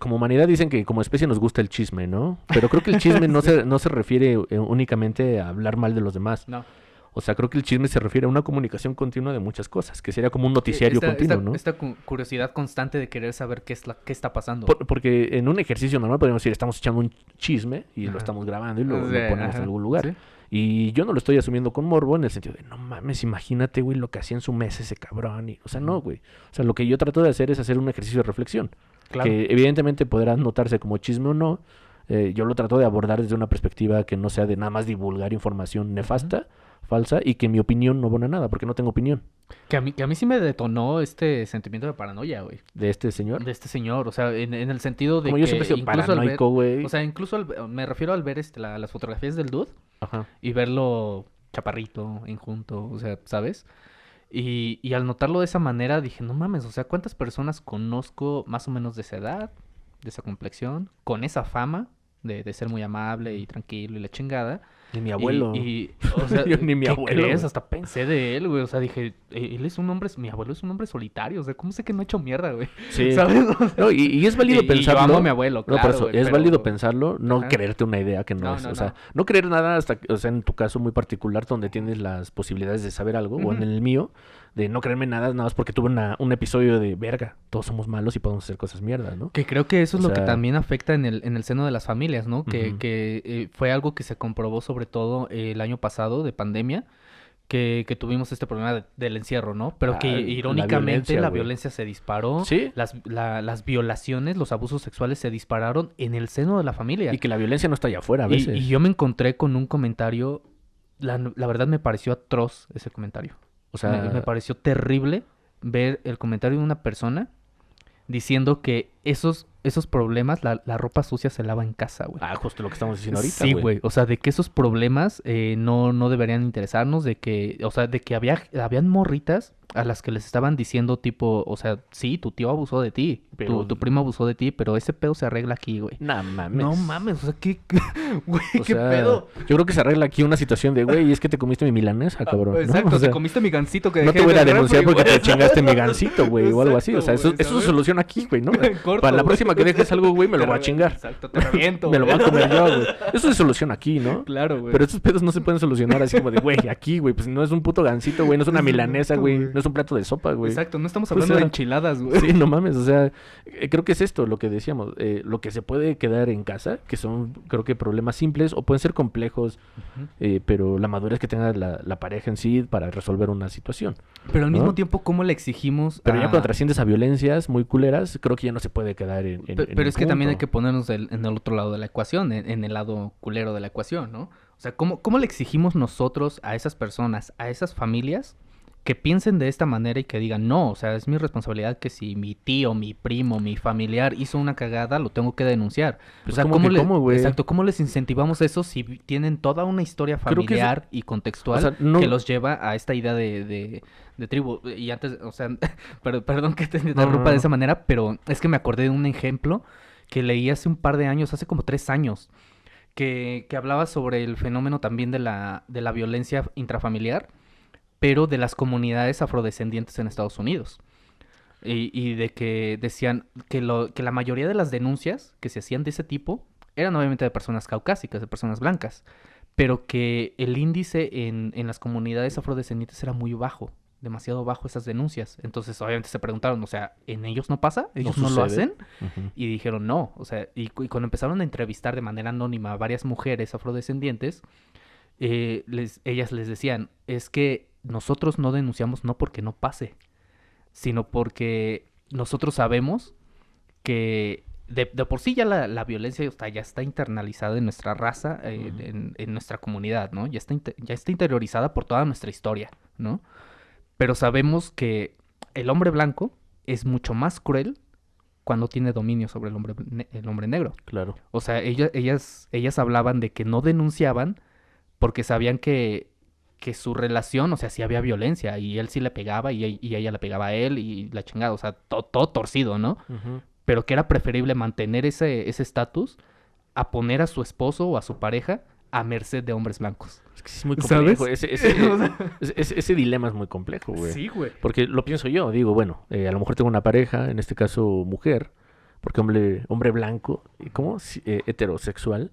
como humanidad dicen que como especie nos gusta el chisme, ¿no? Pero creo que el chisme no se refiere únicamente a hablar mal de los demás. No. O sea, creo que el chisme se refiere a una comunicación continua de muchas cosas, que sería como un noticiario continuo, ¿no? Esta curiosidad constante de querer saber qué está pasando. Porque en un ejercicio normal podríamos decir, estamos echando un chisme y lo Ajá. estamos grabando y lo Sí, ponemos ajá, en algún lugar. sí. Y yo no lo estoy asumiendo con morbo en el sentido de, no mames, imagínate, güey, lo que hacía en su mes ese cabrón. O sea, no, güey. O sea, lo que yo trato de hacer es hacer un ejercicio de reflexión. Claro. Que evidentemente podrá notarse como chisme o no. Yo lo trato de abordar desde una perspectiva que no sea de nada más divulgar información nefasta, falsa, y que mi opinión no abona nada, porque no tengo opinión Que a mí sí me detonó este sentimiento de paranoia, güey. de este señor. De este señor, o sea, en el sentido de Como que yo siempre he sido incluso al ver- paranoico, güey. o sea, incluso me refiero al ver las fotografías del dude Ajá. y verlo chaparrito, enjunto, o sea, ¿sabes? Y al notarlo de esa manera dije, no mames, o sea, ¿cuántas personas conozco más o menos de esa edad, de esa complexión, con esa fama de ser muy amable y tranquilo y la chingada? Ni mi abuelo. O sea, Yo ni mi ¿qué abuelo, crees? güey. Hasta pensé de él, güey. O sea, dije, él es un hombre, mi abuelo es un hombre solitario. O sea, ¿cómo sé que no ha hecho mierda, güey? Sí. ¿Sabes? O sea, No, y es válido y pensarlo. yo amo a mi abuelo, No, por claro, eso, güey, es pero- válido pensarlo, no Ajá. creerte una idea que no, No, es. no, O sea, no. no creer nada hasta, o sea, en tu caso muy particular donde tienes las posibilidades de saber algo, o en Ujú. el mío, de no creerme nada más porque tuve un episodio de verga, todos somos malos y podemos hacer cosas mierdas, ¿no? Que creo que eso es O lo que sea- también afecta en el seno de las familias, ¿no? Ujú. Que fue algo que se comprobó sobre todo el año pasado de pandemia, que tuvimos este problema del encierro, ¿no? Pero que Ah, la irónicamente violencia, la güey. violencia se disparó, Sí. las violaciones, los abusos sexuales se dispararon en el seno de la familia. Y que la violencia no está allá afuera a Y, veces. y yo me encontré con un comentario, la verdad me pareció atroz ese comentario. O sea, Me pareció terrible ver el comentario de una persona diciendo que esos problemas, la ropa sucia se lava en casa, güey. Ah, justo lo que estamos diciendo ahorita, Sí, güey. O sea, de que esos problemas no deberían interesarnos, de que, o sea, de que habían morritas a las que les estaban diciendo tipo, o sea, sí, tu tío abusó de ti, Pero- tu primo abusó de ti, pero ese pedo se arregla aquí, güey. Nah, mames. No mames, o sea, güey, O qué sea, pedo. yo creo que se arregla aquí una situación de, güey, es que te comiste mi milanesa, cabrón, ¿no? Exacto, O sea, te comiste mi gansito que no dejé te voy a en el denunciar refri, porque güey. te chingaste mi gansito, güey, o algo así. O sea, Exacto, eso güey, se ¿sabes? soluciona aquí, güey, ¿no? Corto, Para la güey. próxima que dejes algo, güey, me lo Te voy a chingar. Exacto, te reviento, Me lo voy a güey. comer yo, güey. Eso se soluciona aquí, ¿no? Claro, güey. Pero estos pedos no se pueden solucionar así como de, güey, aquí, güey, pues no es un puto gansito, güey, no es una milanesa, Exacto, güey, güey. no es un plato de sopa, güey. Exacto, no estamos O hablando sea, de enchiladas, güey. Sí, no mames, o sea, creo que es esto lo que decíamos, lo que se puede quedar en casa, que son, creo que problemas simples o pueden ser complejos, Ujú. pero la madurez que tenga la pareja en sí para resolver una situación. Pero al mismo ¿no? tiempo, ¿cómo le exigimos Pero ya a- cuando trasciendes a violencias muy culeras, creo que ya no se puede quedar en Pero un es que también hay que punto. ponernos en el otro lado de la ecuación, en el lado culero de la ecuación, ¿no? O sea, ¿cómo le exigimos nosotros a esas personas, a esas familias, que piensen de esta manera y que digan, no, o sea, es mi responsabilidad que si mi tío, mi primo, mi familiar hizo una cagada, lo tengo que denunciar? Pues, o sea, ¿cómo que cómo, güey? exacto, ¿cómo les incentivamos eso si tienen toda una historia Creo que es- familiar y contextual o sea, no- que los lleva a esta idea de tribu? Y antes, o sea, perdón que te No, interrumpa no, de no. esa manera, pero es que me acordé de un ejemplo que leí hace un par de años, hace como 3 años, que hablaba sobre el fenómeno también de la violencia intrafamiliar, pero de las comunidades afrodescendientes en Estados Unidos. Y de que decían que la mayoría de las denuncias que se hacían de ese tipo eran obviamente de personas caucásicas, de personas blancas, pero que el índice en las comunidades afrodescendientes era muy bajo, demasiado bajo esas denuncias. Entonces obviamente se preguntaron, o sea, ¿en ellos no pasa? ¿Ellos no lo sucede. hacen? Ujú. Y dijeron no, o sea, y cuando empezaron a entrevistar de manera anónima a varias mujeres afrodescendientes, ellas les decían, es que nosotros no denunciamos no porque no pase, sino porque nosotros sabemos que de por sí ya la violencia ya está internalizada en nuestra raza, Ujú. en nuestra comunidad, ¿no? Ya está interiorizada por toda nuestra historia, ¿no? Pero sabemos que el hombre blanco es mucho más cruel cuando tiene dominio sobre el hombre negro. Claro. O sea, ellas hablaban de que no denunciaban porque sabían que su relación, o sea, sí había violencia y él sí le pegaba y ella le pegaba a él y la chingada, o sea, todo torcido, ¿no? Ujú. Pero que era preferible mantener ese estatus a poner a su esposo o a su pareja a merced de hombres blancos. Es que sí es muy ¿Sabes? complejo. Ese dilema es muy complejo, güey. Sí, güey. Porque lo pienso yo, digo, bueno, a lo mejor tengo una pareja, en este caso mujer, porque hombre blanco, ¿y ¿cómo? Heterosexual,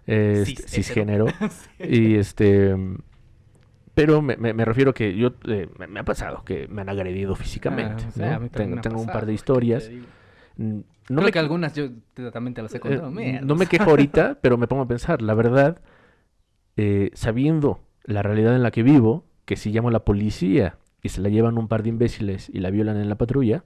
cisgénero. Y pero me refiero que yo, me ha pasado que me han agredido físicamente, Ah, o sea, ¿no? a mí también me ha Tengo un par pasado, de ¿qué historias. te digo? No Creo me, que algunas yo también te las he contado. Mierda. no me quejo ahorita, pero me pongo a pensar, la verdad, sabiendo la realidad en la que vivo, que si llamo a la policía y se la llevan un par de imbéciles y la violan en la patrulla,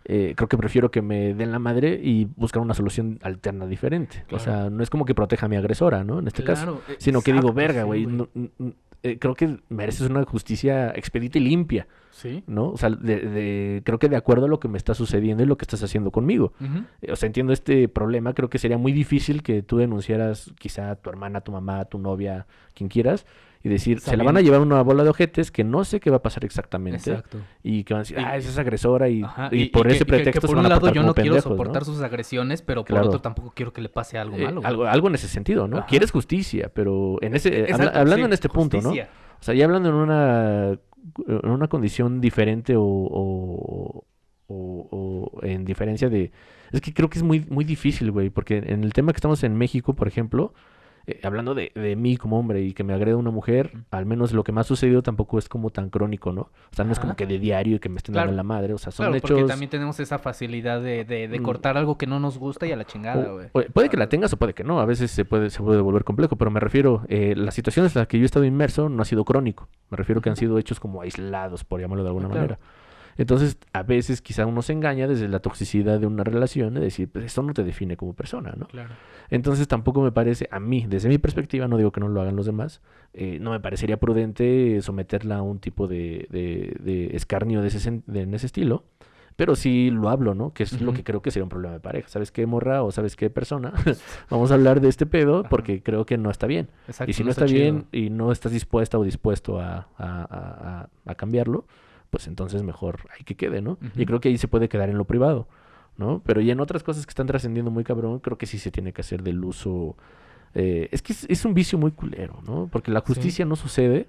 creo que prefiero que me den la madre y buscar una solución alterna diferente. O Claro. sea, no es como que proteja a mi agresora, ¿no? En este caso. Claro, Sino que digo, exacto, verga, sí, güey, creo que mereces una justicia expedita y limpia, Sí. ¿no? O sea, creo que de acuerdo a lo que me está sucediendo y lo que estás haciendo conmigo. Ujú. O sea, entiendo este problema, creo que sería muy difícil que tú denunciaras quizá a tu hermana, a tu mamá, a tu novia, quien quieras, y decir, se la van a llevar una bola de ojetes que no sé qué va a pasar exactamente, Exacto. y que van a decir, Y- esa es agresora, y, Ajá, y por ese que pretexto por se un van a lado portar yo como no quiero pendejos, soportar ¿no? sus agresiones, pero por Claro. otro tampoco quiero que le pase algo malo. güey. Algo en ese sentido, ¿no? Ajá. Quieres justicia, pero en ese, Exacto, hablando sí, en este punto, ¿no? justicia. O sea, ya hablando en una condición diferente o en diferencia de... Es que creo que es muy, muy difícil, güey, porque en el tema que estamos en México, por ejemplo, hablando de mí como hombre y que me agreda una mujer, Ujú. al menos lo que me ha sucedido tampoco es como tan crónico, ¿no? O sea, no es como Ajá. que de diario y que me estén dando Claro. en la madre, o sea, son Claro, porque hechos... también tenemos esa facilidad de Mm. cortar algo que no nos gusta y a la chingada, güey. Puede que la tengas o puede que no, a veces se puede volver complejo, pero me refiero, las situaciones en las que yo he estado inmerso no ha sido crónico, me refiero que han Ujú. sido hechos como aislados, por llamarlo de alguna Claro. manera. Entonces, a veces quizá uno se engaña desde la toxicidad de una relación de decir, pues eso no te define como persona, ¿no? Claro. Entonces tampoco me parece, a mí, desde mi perspectiva, no digo que no lo hagan los demás, no me parecería prudente someterla a un tipo de escarnio en ese estilo, pero sí lo hablo, ¿no? Que es lo Ujú. que creo que sería un problema de pareja. ¿Sabes qué, morra? O ¿sabes qué, persona? Vamos a hablar de este pedo Ajá. porque creo que no está bien. Y Exacto, si no no está está bien chido. y no estás dispuesta o dispuesto a cambiarlo, pues entonces mejor hay que quede, ¿no? Y Ujú. creo que ahí se puede quedar en lo privado, ¿no? Pero ya en otras cosas que están trascendiendo muy cabrón, creo que sí se tiene que hacer del uso. Es que es un vicio muy culero, ¿no? Porque la Sí. justicia no sucede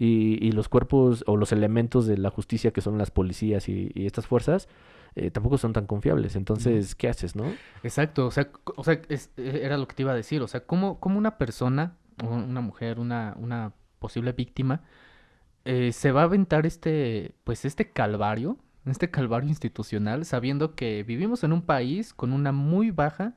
y los cuerpos o los elementos de la justicia que son las policías y estas fuerzas tampoco son tan confiables. No. Entonces, ¿qué haces, no? Exacto, era lo que te iba a decir, o sea, cómo una persona, o una mujer, una posible víctima, se va a aventar pues este calvario institucional, sabiendo que vivimos en un país con una muy baja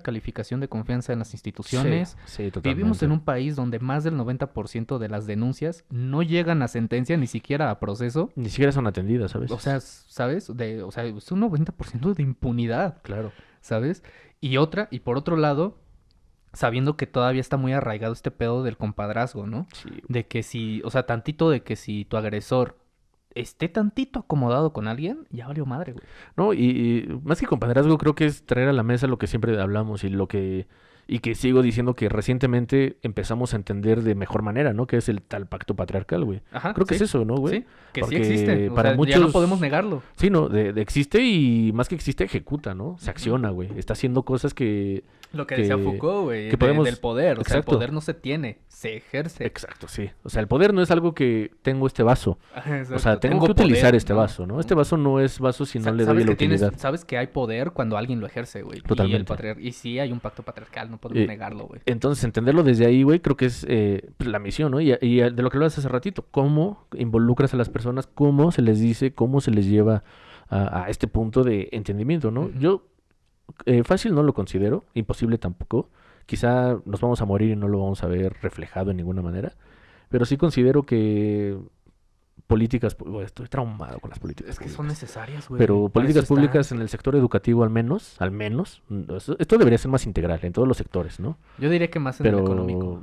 calificación de confianza en las Sí, instituciones. sí, Vivimos en totalmente. un país donde más del 90% de las denuncias no llegan a sentencia, ni siquiera a proceso. Ni siquiera son atendidas a O sea, veces. ¿sabes? O sea, es un 90% de impunidad, Claro. ¿sabes? Y por otro lado, sabiendo que todavía está muy arraigado este pedo del compadrazgo, ¿no? Sí. De que si, o sea, tantito de que si tu agresor esté tantito acomodado con alguien, ya valió madre, güey. No, y más que compadrazgo, creo que es traer a la mesa lo que siempre hablamos y que sigo diciendo que recientemente empezamos a entender de mejor manera, ¿no? Que es el tal pacto patriarcal, güey. Ajá, Creo que es sí, eso, ¿no, güey? sí, que sí existe. Porque O para sea, ya no podemos muchos, negarlo. sí, ¿no? De existe y más que existe, ejecuta, ¿no? Se Ujú. acciona, güey. Está haciendo cosas Lo que decía que, Foucault, güey, que del podemos... poder. O sea, el Exacto, poder no se tiene, se ejerce. exacto, sí. O sea, el poder no es algo que tengo este vaso. Ajá, O sea, exacto. tengo Tengo que utilizar poder, este ¿no? vaso, ¿no? Este vaso no es vaso si no le doy Sabes la que tienes, utilidad. sabes que hay poder cuando alguien lo ejerce, güey. Totalmente. Y sí hay un pacto patriarcal, no podemos Eh, negarlo, güey. entonces, entenderlo desde ahí, güey, creo que es pues, la misión, ¿no? Y de lo que hablabas hace ratito, cómo involucras a las personas, cómo se les dice, cómo se les lleva a este punto de entendimiento, ¿no? Ujú. Yo fácil no lo considero, imposible tampoco. Quizá nos vamos a morir y no lo vamos a ver reflejado en ninguna manera, pero sí considero que políticas, güey, estoy traumado con las políticas Es que son públicas. necesarias, güey. Pero Para eso políticas están. públicas en el sector educativo esto debería ser más integral en todos los sectores, ¿no? Yo diría que más en el económico.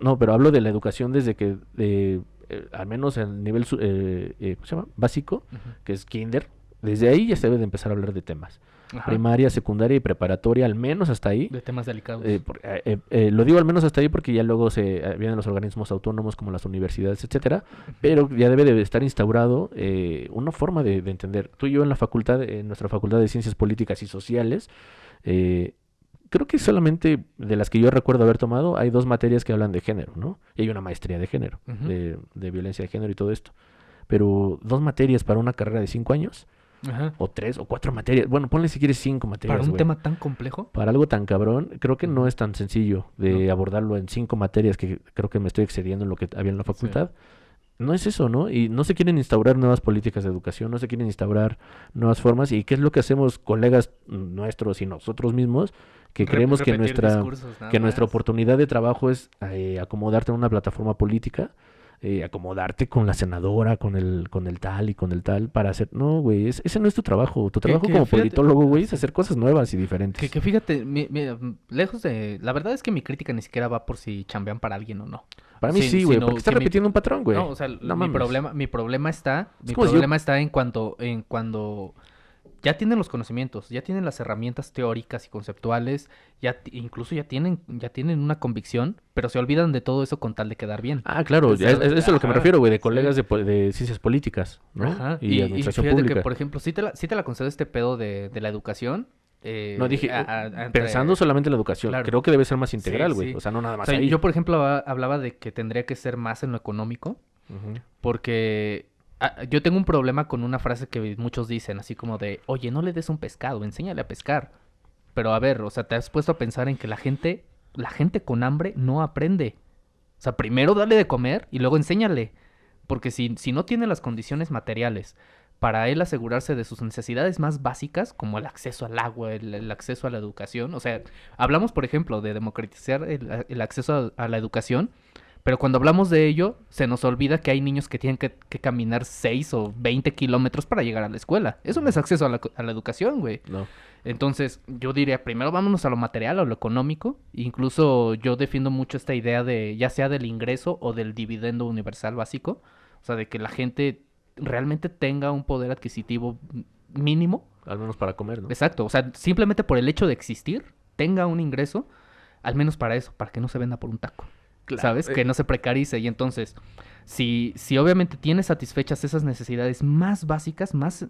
No, pero hablo de la educación desde que, al menos el nivel, ¿cómo se llama? Básico, Ujú. que es kinder, desde ahí ya se debe de empezar a hablar de temas. Ajá. Primaria, secundaria y preparatoria, al menos hasta ahí. De temas delicados. Lo digo al menos hasta ahí porque ya luego vienen los organismos autónomos como las universidades, etcétera, Ujú. pero ya debe de estar instaurado una forma de entender. Tú y yo en la facultad, en nuestra facultad de Ciencias Políticas y Sociales, eh, creo que solamente de las que yo recuerdo haber tomado, hay dos materias que hablan de género, ¿no? Y hay una maestría de género, Ujú. de violencia de género y todo esto. Pero dos materias para una carrera de 5 años, Ajá. o tres, o cuatro materias. Bueno, ponle si quieres 5 materias, Para un güey. tema tan complejo. Para algo tan cabrón, creo que no Ujú. es tan sencillo de No. abordarlo en 5 materias, que creo que me estoy excediendo en lo que había en la Sí. facultad. No es eso, ¿no? Y no se quieren instaurar nuevas políticas de educación, no se quieren instaurar nuevas formas. ¿Y qué es lo que hacemos colegas nuestros y nosotros mismos? Que creemos que Repetir discursos, nada nuestra más. oportunidad de trabajo es acomodarte en una plataforma política, acomodarte con la senadora, con el tal y con el tal, para hacer... No, güey, ese no es tu trabajo. Tu trabajo como Fíjate, politólogo, güey, es sí. hacer cosas nuevas y diferentes. Que fíjate, lejos de... La verdad es que mi crítica ni siquiera va por si chambean para alguien o no. Para mí sí, güey, porque está que repitiendo un patrón, güey. No, o sea, No mames. mi problema está... Es Mi como si yo... problema está en cuando ya tienen los conocimientos, ya tienen las herramientas teóricas y conceptuales, incluso ya tienen una convicción, pero se olvidan de todo eso con tal de quedar bien. Ah, claro, eso es a lo que me Ajá, refiero, güey, de sí. colegas de ciencias políticas, ¿no? Ajá. Y Y administración fíjate que, pública. por ejemplo, sí te la concedo este pedo de la educación. No dije, Entre- pensando solamente en la educación, Claro. creo que debe ser más Sí, integral, güey. sí. O sea, no nada O más sea, ahí. yo, por ejemplo, hablaba de que tendría que ser más en lo económico, Ujú. porque yo tengo un problema con una frase que muchos dicen, así como de, oye, no le des un pescado, enséñale a pescar. Pero a ver, o sea, te has puesto a pensar en que la gente con hambre no aprende. O sea, primero dale de comer y luego enséñale. Porque si no tiene las condiciones materiales para él asegurarse de sus necesidades más básicas, como el acceso al agua, el acceso a la educación. O sea, hablamos, por ejemplo, de democratizar el acceso a la educación, pero cuando hablamos de ello, se nos olvida que hay niños que tienen que caminar 6 o 20 kilómetros para llegar a la escuela. Eso no es acceso a la educación, güey. No. Entonces, yo diría, primero vámonos a lo material, a lo económico. Incluso yo defiendo mucho esta idea de, ya sea del ingreso o del dividendo universal básico. O sea, de que la gente realmente tenga un poder adquisitivo mínimo. Al menos para comer, ¿no? Exacto, o sea, simplemente por el hecho de existir, tenga un ingreso, al menos para eso, para que no se venda por un taco. Claro, ¿Sabes? Que no se precarice. Y entonces, si obviamente tienes satisfechas esas necesidades más básicas, más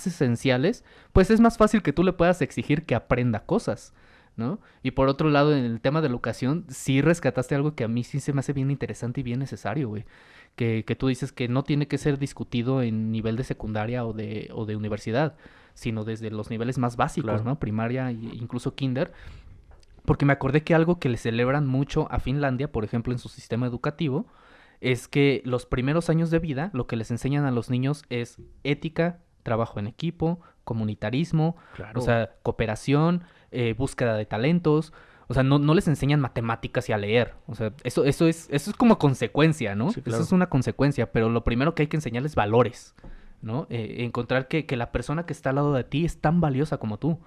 esenciales, pues es más fácil que tú le puedas exigir que aprenda cosas, ¿no? Y por otro lado, en el tema de la educación, sí rescataste algo que a mí sí se me hace bien interesante y bien necesario, güey. Que tú dices que no tiene que ser discutido en nivel de secundaria o de universidad, sino desde los niveles más básicos, Claro. ¿no? Primaria e incluso kinder. Porque me acordé que algo que le celebran mucho a Finlandia, por ejemplo, en su sistema educativo, es que los primeros años de vida lo que les enseñan a los niños es ética, trabajo en equipo, comunitarismo, Claro. o sea, cooperación, búsqueda de talentos. O sea, no les enseñan matemáticas y a leer. O sea, eso es como consecuencia, ¿no? Sí, claro. Eso es una consecuencia, pero lo primero que hay que enseñarles es valores, ¿no? Encontrar que la persona que está al lado de ti es tan valiosa como tú,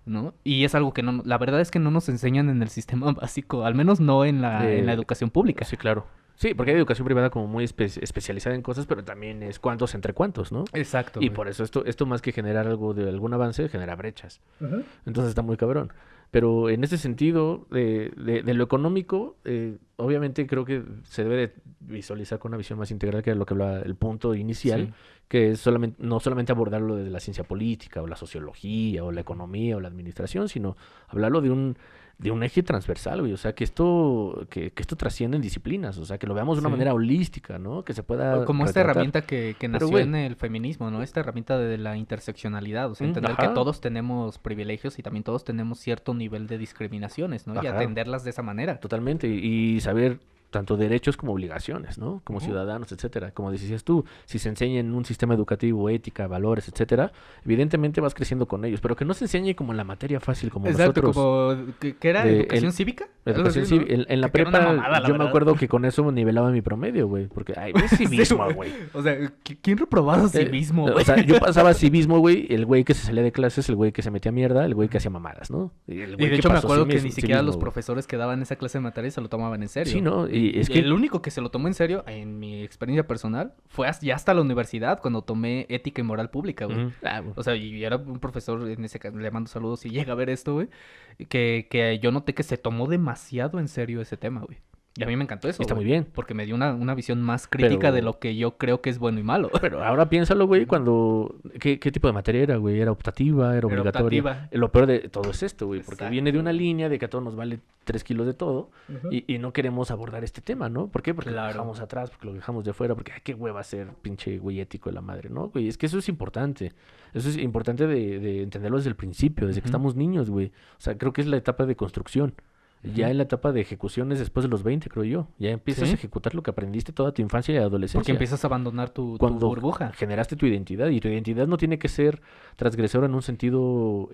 ¿no? Y es algo que no, la verdad es que no nos enseñan en el sistema básico, al menos no en la educación pública. Sí, claro. Sí, porque hay educación privada como muy especializada en cosas, pero también es cuántos entre cuántos, ¿no? Exacto. Y güey. por eso esto más que generar algo de algún avance, genera brechas. Entonces está muy cabrón. Pero en ese sentido, de lo económico, obviamente creo que se debe de visualizar con una visión más integral que lo que habla el punto inicial, Sí. que es no solamente abordarlo desde la ciencia política o la sociología o la economía o la administración, sino hablarlo de un eje transversal, güey. O sea, que esto trasciende en disciplinas, o sea, que lo veamos de una Sí. manera holística, ¿no? Que se pueda Como esta retratar. herramienta que nació güey. en el feminismo, ¿no? Esta herramienta de la interseccionalidad, o sea, Mm, entender ajá. que todos tenemos privilegios y también todos tenemos cierto nivel de discriminaciones, ¿no? Y Ajá. atenderlas de esa manera. Totalmente, y saber tanto derechos como obligaciones, ¿no? Como Ujú. ciudadanos, etcétera. Como decías tú, si se enseña en un sistema educativo, ética, valores, etcétera, evidentemente vas creciendo con ellos, pero que no se enseñe como en la materia fácil, como Exacto, nosotros. como ¿qué era? de ¿Educación el- cívica? Educación Algo así, ¿no? civil. En la Que era una prepa, mamada, la yo me verdad. acuerdo que con eso nivelaba mi promedio, güey. Porque, ay, es Sí, civismo, güey. O sea, ¿quién reprobaba Eh, civismo, o güey? sea, yo pasaba civismo, güey, el güey que se salía de clases, el güey que se metía mierda, el güey que hacía mamadas, ¿no? Y el Y güey de que hecho me pasó acuerdo que civismo, ni siquiera los güey. profesores que daban esa clase de materias se lo tomaban en serio. Sí, ¿no? Y es Y que... el único que se lo tomó en serio, en mi experiencia personal, fue ya hasta la universidad cuando tomé ética y moral pública, güey. Ujú. Ah, güey. O sea, y era un profesor, en ese caso, le mando saludos si llega a ver esto, güey, que yo noté que se tomó demasiado en serio ese tema, güey. Y a mí me encantó eso, Está güey, muy bien. porque me dio una visión más crítica de Pero- lo que yo creo que es bueno y malo. Pero ahora piénsalo, güey, cuando... ¿Qué tipo de materia era, güey? ¿Era optativa? ¿Era Era obligatoria? optativa. Lo peor de todo es esto, güey, porque Exacto, viene de una güey. línea de que a todos nos vale 3 kilos de todo y no queremos abordar este tema, ¿no? ¿Por qué? Porque lo Claro. dejamos atrás, porque lo dejamos de fuera, porque, ay, qué hueva ser pinche güey ético de la madre, ¿no? Güey, es que eso es importante. Eso es importante de entenderlo desde el principio, desde que Ujú. estamos niños, güey. O sea, creo que es la etapa de construcción. Ya Ujú. en la etapa de ejecución es después de los 20, creo yo. Ya empiezas Sí. a ejecutar lo que aprendiste toda tu infancia y adolescencia. Porque empiezas a abandonar tu Cuando burbuja. generaste tu identidad, y tu identidad no tiene que ser transgresora en un sentido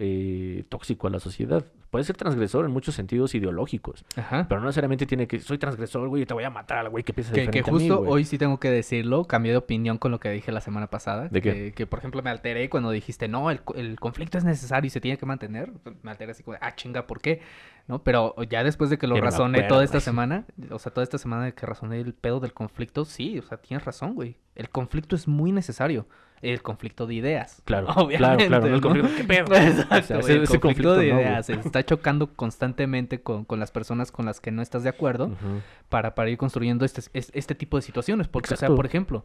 tóxico a la sociedad. Puede ser transgresor en muchos sentidos ideológicos, Ajá. pero no necesariamente tiene que... Soy transgresor, güey, y te voy a matar al güey que piensa Que diferente a mí, justo güey. hoy sí tengo que decirlo, cambié de opinión con lo que dije la semana pasada. ¿De qué? Que, por ejemplo, me alteré cuando dijiste, no, el conflicto es necesario y se tiene que mantener. Me alteré así como, chinga, ¿por qué? ¿No? Pero ya después de que lo Ya no me razoné acuerdo, toda esta güey. semana, o sea, toda esta semana de que razoné el pedo del conflicto, sí, o sea, tienes razón, güey. El conflicto es muy necesario. El conflicto de ideas. Claro, Obviamente, claro, no el ¿no? conflicto, ¿qué pedo? Exacto, O sea, güey, el ese conflicto de no, güey. ideas. Se está chocando constantemente con las personas con las que no estás de acuerdo Ujú. para ir construyendo este tipo de situaciones. Porque, o sea, Exacto. por ejemplo,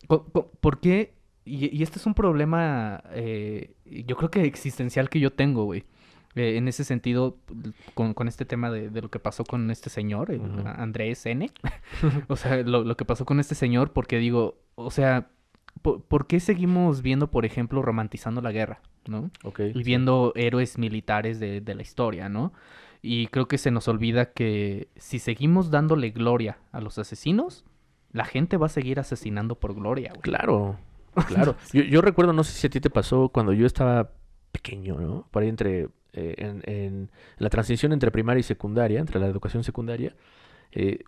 ¿por qué? Y este es un problema, yo creo que existencial que yo tengo, güey. En ese sentido, con este tema de lo que pasó con este señor, el Ujú. Andrés N. O sea, lo que pasó con este señor, porque digo, o sea, ¿por qué seguimos viendo, por ejemplo, romantizando la guerra, ¿no? Ok. Y viendo héroes militares de la historia, ¿no? Y creo que se nos olvida que si seguimos dándole gloria a los asesinos, la gente va a seguir asesinando por gloria, güey. Claro, claro. Yo recuerdo, no sé si a ti te pasó cuando yo estaba pequeño, ¿no? Por ahí en la transición entre primaria y secundaria, entre la educación secundaria,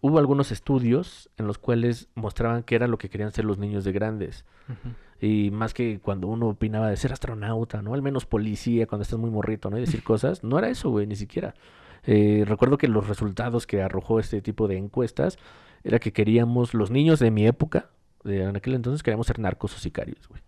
hubo algunos estudios en los cuales mostraban qué era lo que querían ser los niños de grandes. Ujú. Y más que cuando uno opinaba de ser astronauta, ¿no? Al menos policía cuando estás muy morrito, ¿no? Y decir cosas. No era eso, güey, ni siquiera. Recuerdo que los resultados que arrojó este tipo de encuestas era que queríamos, los niños de mi época, en aquel entonces queríamos ser narcos o sicarios, güey.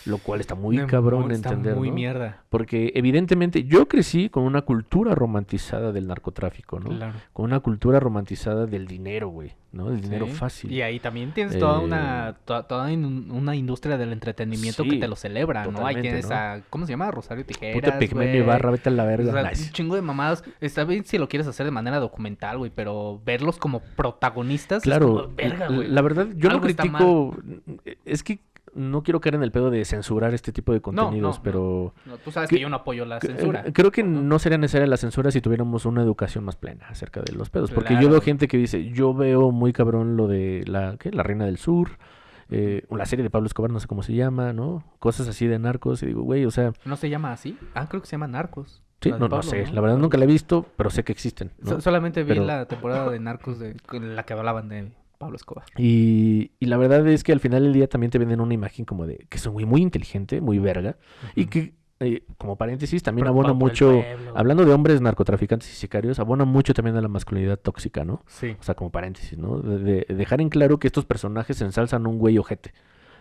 Lo cual está muy No, cabrón de está entender, muy ¿no? mierda. Porque evidentemente yo crecí con una cultura romantizada del narcotráfico, ¿no? Claro. Con una cultura romantizada del dinero, güey, ¿no? Del dinero Sí. fácil. Y ahí también tienes toda Eh, una industria del entretenimiento sí, que te lo celebra, ¿no? Ahí totalmente, tienes ¿no? a, ¿cómo se llama? Rosario Puta Tijeras, Pigmenio güey. Ibarra, vete a la O verga. sea, Nice. un chingo de mamadas. Está bien si lo quieres hacer de manera documental, güey, pero verlos como protagonistas es Claro, como, verga, güey. la verdad, yo no Algo está critico, es que no quiero caer en el pedo de censurar este tipo de contenidos, no. pero No, tú sabes que- que yo no apoyo la censura. creo que Ajá. no sería necesaria la censura si tuviéramos una educación más plena acerca de los pedos, porque yo Claro. veo gente que dice, yo veo muy cabrón lo de la Reina del Sur, la serie de Pablo Escobar, no sé cómo se llama, ¿no? Cosas así de narcos, y digo, güey, o sea, ¿No se llama así? Ah, creo que se llama Narcos. sí, La de no Pablo, sé, ¿no? la verdad nunca la he visto, pero sé que existen, ¿no? Solamente vi Pero- la temporada de Narcos en la que hablaban de Pablo Escobar. Y la verdad es que al final del día también te venden una imagen como de que es un güey muy inteligente, muy verga, y que, como paréntesis, también abona Preocupado por el mucho, pueblo. hablando de hombres narcotraficantes y sicarios, abona mucho también a la masculinidad tóxica, ¿no? Sí. O sea, como paréntesis, ¿no? De dejar en claro que estos personajes ensalzan a un güey ojete.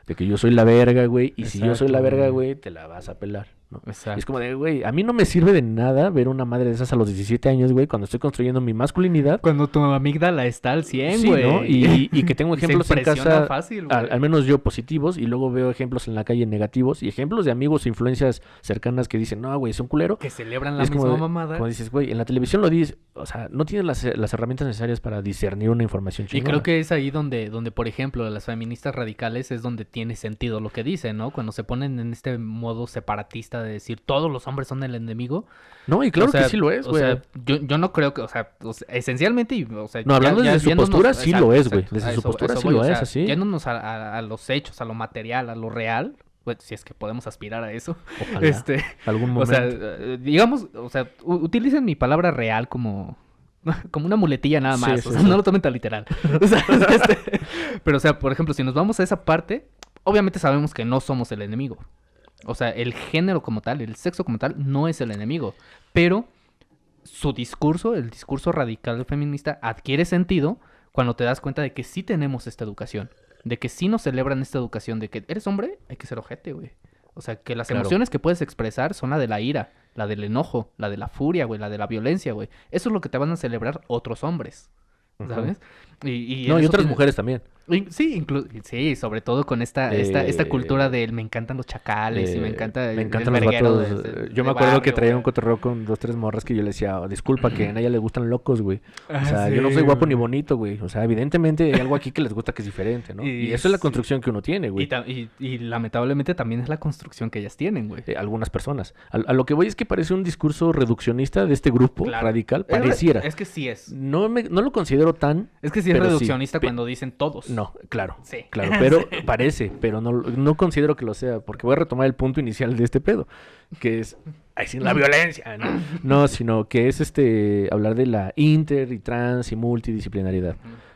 De que yo soy la verga, güey, y si yo soy la Exacto, verga, güey. güey, te la vas a pelar, ¿no? Y Exacto. es como de, güey, a mí no me sirve de nada ver una madre de esas a los 17 años, güey, cuando estoy construyendo mi masculinidad. Cuando tu amígdala está al 100, Sí, güey. ¿no? Y que tengo Y se ejemplos en impresiona casa, fácil, güey. al menos yo positivos, y luego veo ejemplos en la calle negativos, y ejemplos de amigos o influencias cercanas que dicen, no, güey, es un culero. Que celebran Y la es misma como, mamada. como dices, güey, en la televisión lo dices, o sea, no tienes las herramientas necesarias para discernir una información Y chingona. creo que es ahí donde, por ejemplo, las feministas radicales es donde tiene sentido lo que dicen, ¿no? Cuando se ponen en este modo separatista de decir todos los hombres son el enemigo. No, y claro O sea, que sí lo es, o güey. sea, yo no creo que, o sea, esencialmente, o sea, No, hablando desde su yéndonos- postura, sí lo es, güey. exacto, Desde a su eso- postura eso sí voy, lo o sea, es, así. Yéndonos a los hechos, a lo material, a lo real, pues, si es que podemos aspirar a eso. Ojalá, algún O momento. sea, digamos, o sea, utilicen mi palabra real como una muletilla nada Sí, más, sí, o sea, sí. no lo tomen tan literal. O sea, pero, o sea, por ejemplo, si nos vamos a esa parte, obviamente sabemos que no somos el enemigo. O sea, el género como tal, el sexo como tal, no es el enemigo. Pero su discurso, el discurso radical feminista, adquiere sentido cuando te das cuenta de que sí tenemos esta educación. De que sí nos celebran esta educación. De que eres hombre, hay que ser ojete, güey. O sea, que las Claro. emociones que puedes expresar son la de la ira, la del enojo, la de la furia, güey, la de la violencia, güey. Eso es lo que te van a celebrar otros hombres, Ujú. ¿sabes? Y No, en y eso otras tiene- mujeres también. Sí, sí, sobre todo con esta cultura del me encantan los chacales y me encanta me el encantan los verguero vatos. de Yo me acuerdo que barrio, traía güey. un cotorreo con 2, 3 morras que yo le decía, "Oh, disculpa, que a ella le gustan locos, güey. O Ah, sea, yo no sí, soy guapo ni güey. bonito, güey. O sea, evidentemente hay algo aquí que les gusta que es diferente, ¿no? Y Y eso es la sí. construcción que uno tiene, güey. Y lamentablemente también es la construcción que ellas tienen, güey. Algunas personas. A lo que voy es que parece un discurso reduccionista de este grupo Claro. radical. Pareciera. Es que sí es. No lo considero tan... Es que sí es Pero sí, reduccionista cuando dicen todos. No, claro. Sí. Claro, pero parece, pero no considero que lo sea, porque voy a retomar el punto inicial de este pedo, que es, ay, sin la violencia, ¿no? No, sino que es hablar de la inter y trans y multidisciplinariedad,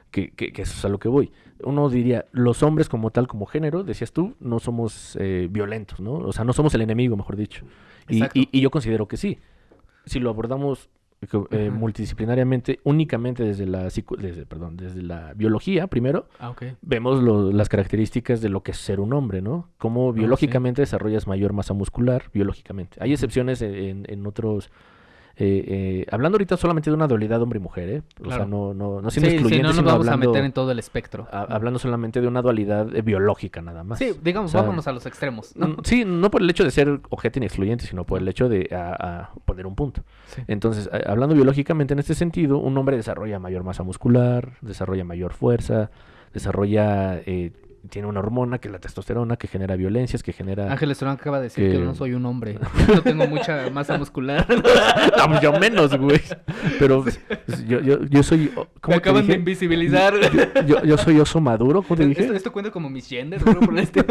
que eso es a lo que voy. Uno diría, los hombres como tal, como género, decías tú, no somos violentos, ¿no? O sea, no somos el enemigo, mejor dicho. Exacto. Y yo considero que sí. Si lo abordamos Ajá. multidisciplinariamente, únicamente desde la biología, primero, Ah, ok. vemos las características de lo que es ser un hombre, ¿no? Cómo biológicamente desarrollas mayor masa muscular, biológicamente. Hay excepciones en otros... hablando ahorita solamente de una dualidad hombre y mujer, ¿eh? O sea, Claro. no siendo Sí, excluyente, no nos sino vamos hablando, a meter en todo el espectro. hablando solamente de una dualidad biológica nada más. Sí, digamos, O sea, vámonos a los extremos, ¿no? Sí, no por el hecho de ser ojete ni excluyente, sino por el hecho de poner un punto. Sí. Entonces, hablando biológicamente en este sentido, un hombre desarrolla mayor masa muscular, desarrolla mayor fuerza, tiene una hormona que es la testosterona, que genera violencias, que genera... Ángel Estrón acaba de decir que- que no soy un hombre. No tengo mucha masa muscular. No, yo menos, güey. Pero pues, yo soy... Me ¿Cómo te acaban de dije? invisibilizar. Yo soy oso maduro, ¿cómo te dije? Esto cuenta como mis gender, bro, por el estilo.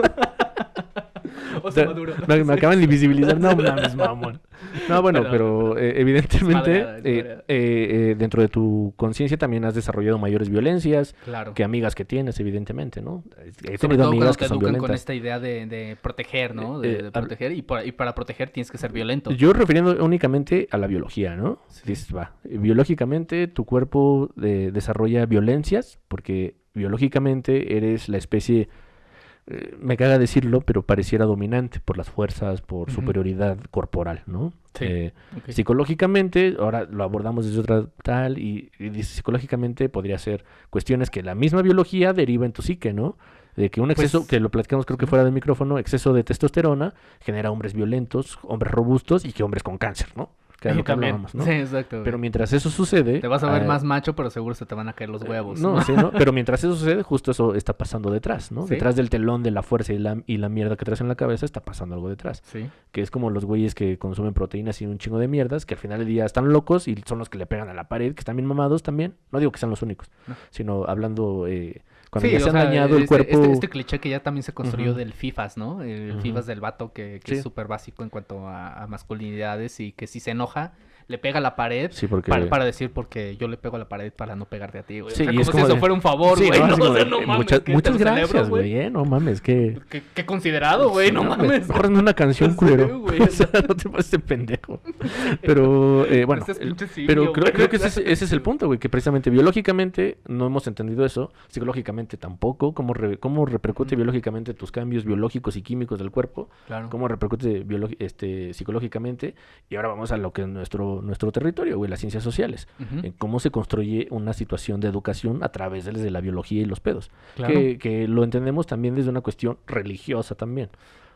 Oso maduro. Me acaban de invisibilizar. No mames, mamón. No, bueno, Perdón, pero evidentemente Es madreada. dentro de tu conciencia también has desarrollado mayores violencias Claro. que amigas que tienes, evidentemente, ¿no? He Sobre tenido todo cuando amigas te que son educan con violentas. esta idea de proteger, ¿no? Eh, De proteger. Y para proteger tienes que ser violento. Yo refiriendo únicamente a la biología, ¿no? Sí. Dices, va, biológicamente tu cuerpo desarrolla violencias porque biológicamente eres la especie, me caga decirlo, pero pareciera dominante por las fuerzas, por superioridad corporal, ¿no? Sí. Psicológicamente, ahora lo abordamos desde otra tal, y dice, psicológicamente podría ser cuestiones que la misma biología deriva en tu psique, ¿no? De que un exceso, Pues, que lo platicamos creo que fuera del micrófono, exceso de testosterona genera hombres violentos, hombres robustos y que hombres con cáncer, ¿no? Que es lo que también. hablábamos, ¿no? Sí, exacto. Pero mientras eso sucede... Te vas a ver más macho, pero seguro se te van a caer los huevos. No, sí, ¿no? Pero mientras eso sucede, justo eso está pasando detrás, ¿no? ¿Sí? Detrás del telón de la fuerza y la mierda que traes en la cabeza está pasando algo detrás. Sí. Que es como los güeyes que consumen proteínas y un chingo de mierdas, que al final del día están locos y son los que le pegan a la pared, que están bien mamados también. No digo que sean los únicos, sino hablando... cuando ya se han dañado el cuerpo... Este cliché que ya también se construyó del FIFAs, ¿no? El FIFAs del vato que Sí. es súper básico en cuanto a masculinidades y que si se enoja, le pega a la pared Sí, porque... para decir porque yo le pego a la pared para no pegarte a ti, güey. Sí, o sea, y como es si como eso de- fuera un favor, Sí, güey. ¿no? No, Así como o sea, de, no mames, muchas que te muchas lo celebro, gracias, güey, no mames, que... Qué considerado, güey, no mames. Córreme una canción, Sí, culero. güey. O sea, no te pases de pendejo. Pero, bueno, Este es pinche simio, pero güey. creo que ese es el punto, güey, que precisamente biológicamente no hemos entendido eso, psicológicamente tampoco, cómo repercute biológicamente tus cambios biológicos y químicos del cuerpo, Claro. cómo repercute psicológicamente, y ahora vamos a lo que es nuestro territorio, güey, las ciencias sociales, en cómo se construye una situación de educación a través de la biología y los pedos, Claro. que lo entendemos también desde una cuestión religiosa también.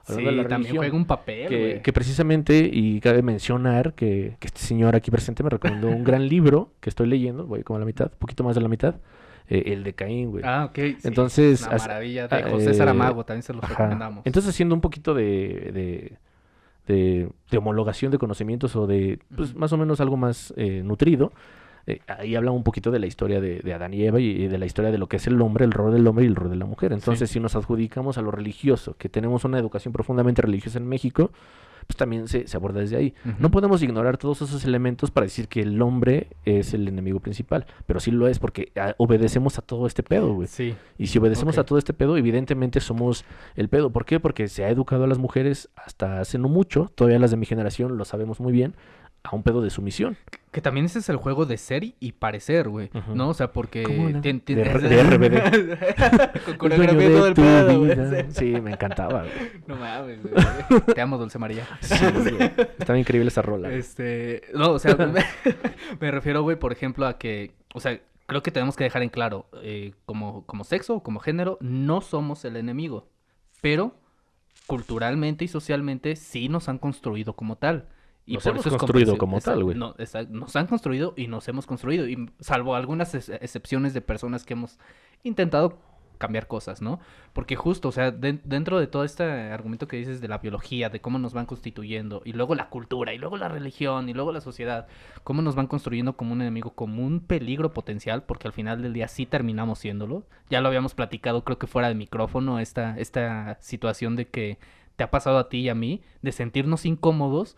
Hablando Sí, de la también religión, juega un papel, güey. que precisamente, y cabe mencionar que este señor aquí presente me recomendó un gran libro que estoy leyendo, voy como a la mitad, un poquito más de la mitad, el de Caín, güey. Ah, ok. Sí, Entonces, una maravilla. De José Saramago, también se los ajá. recomendamos. Entonces, haciendo un poquito de homologación de conocimientos o de, pues, más o menos algo más nutrido, ahí habla un poquito de la historia de Adán y Eva y de la historia de lo que es el hombre, el rol del hombre y el rol de la mujer. Entonces, si nos adjudicamos a lo religioso, que tenemos una educación profundamente religiosa en México, pues también se aborda desde ahí. No podemos ignorar todos esos elementos para decir que el hombre es el enemigo principal, pero sí lo es porque obedecemos a todo este pedo, güey. Sí. Y si obedecemos Ok. a todo este pedo, evidentemente somos el pedo. ¿Por qué? Porque se ha educado a las mujeres hasta hace no mucho, todavía las de mi generación lo sabemos muy bien, a un pedo de sumisión. Que también ese es el juego de ser y parecer, güey. Ujú. ¿No? O sea, porque... ¿Cómo no? tien- De tien- RBD. Con El dueño coreografía de todo el tu pedo, güey. vida. Sí, me encantaba, güey. No mames, güey. Te amo, Dulce María. Sí, güey. Estaba increíble esa rola. güey. No, o sea, me refiero, güey, por ejemplo, a que, o sea, creo que tenemos que dejar en claro, como sexo o como género, no somos el enemigo, pero culturalmente y socialmente sí nos han construido como tal. Y Nos por hemos eso es construido comprensible. como Exacto, tal, güey. no, nos han construido y nos hemos construido, y salvo algunas excepciones de personas que hemos intentado cambiar cosas, ¿no? Porque justo, o sea, dentro de todo este argumento que dices de la biología, de cómo nos van constituyendo, y luego la cultura, y luego la religión, y luego la sociedad, cómo nos van construyendo como un enemigo, como un peligro potencial, porque al final del día sí terminamos siéndolo. Ya lo habíamos platicado, creo que fuera de micrófono, esta situación de que te ha pasado a ti y a mí, de sentirnos incómodos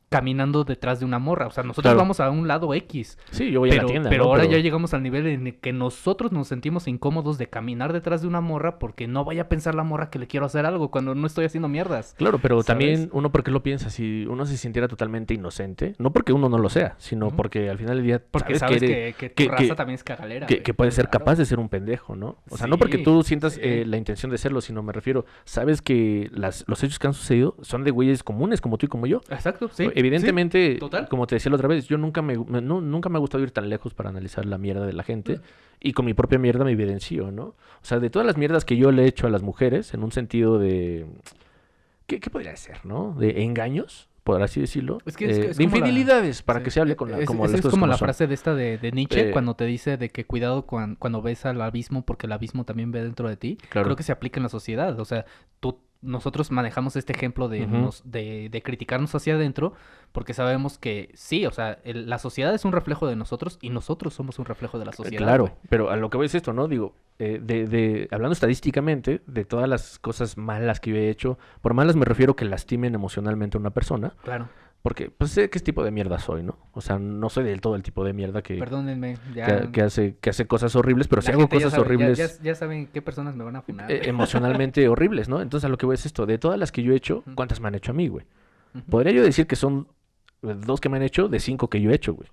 caminando detrás de una morra. O sea, nosotros Claro. vamos a un lado X. Sí, yo voy a la tienda, Pero ¿no? ahora ya llegamos al nivel en el que nosotros nos sentimos incómodos de caminar detrás de una morra porque no vaya a pensar la morra que le quiero hacer algo cuando no estoy haciendo mierdas. Claro, pero ¿sabes? también uno, ¿por qué lo piensa? Si uno se sintiera totalmente inocente, no porque uno no lo sea, sino Ujú. porque al final del día Porque sabes eres- que tu que- raza que- también es cagalera. que, güey. que puedes ser Claro. capaz de ser un pendejo, ¿no? O sea, no Sí, porque tú sientas sí. la intención de serlo, sino me refiero, sabes que los hechos que han sucedido son de güeyes comunes como tú y como yo. Exacto, sí. Evidentemente, sí, total. como te decía la otra vez, yo nunca nunca me ha gustado ir tan lejos para analizar la mierda de la gente y con mi propia mierda me evidencio, ¿no? O sea, de todas las mierdas que yo le he hecho a las mujeres, en un sentido de... ¿Qué podría ser, no? De engaños, por así decirlo. Es que es de como la- infidelidades, para Sí. que se hable con como Esa las es cosas como como la son. frase de esta de Nietzsche Eh, cuando te dice de que cuidado cuando ves al abismo porque el abismo también ve dentro de ti. Claro. Creo que se aplica en la sociedad. O sea, nosotros manejamos este ejemplo de, Ujú. de criticarnos hacia adentro porque sabemos que sí, o sea, la sociedad es un reflejo de nosotros y nosotros somos un reflejo de la sociedad. Claro, güey. pero a lo que voy es esto, ¿no? Digo, hablando estadísticamente, de todas las cosas malas que yo he hecho, por malas me refiero que lastimen emocionalmente a una persona, Claro. porque pues sé qué tipo de mierda soy, ¿no? O sea, no soy del todo el tipo de mierda que, Perdónenme, ya. que hace cosas horribles, pero la si hago gente ya cosas sabe, horribles ya saben qué personas me van a funar. güey. emocionalmente horribles, ¿no? Entonces a lo que voy es esto, de todas las que yo he hecho, ¿cuántas me han hecho a mí, güey? Ujú. Podría yo decir que son 2 que me han hecho de 5 que yo he hecho, güey.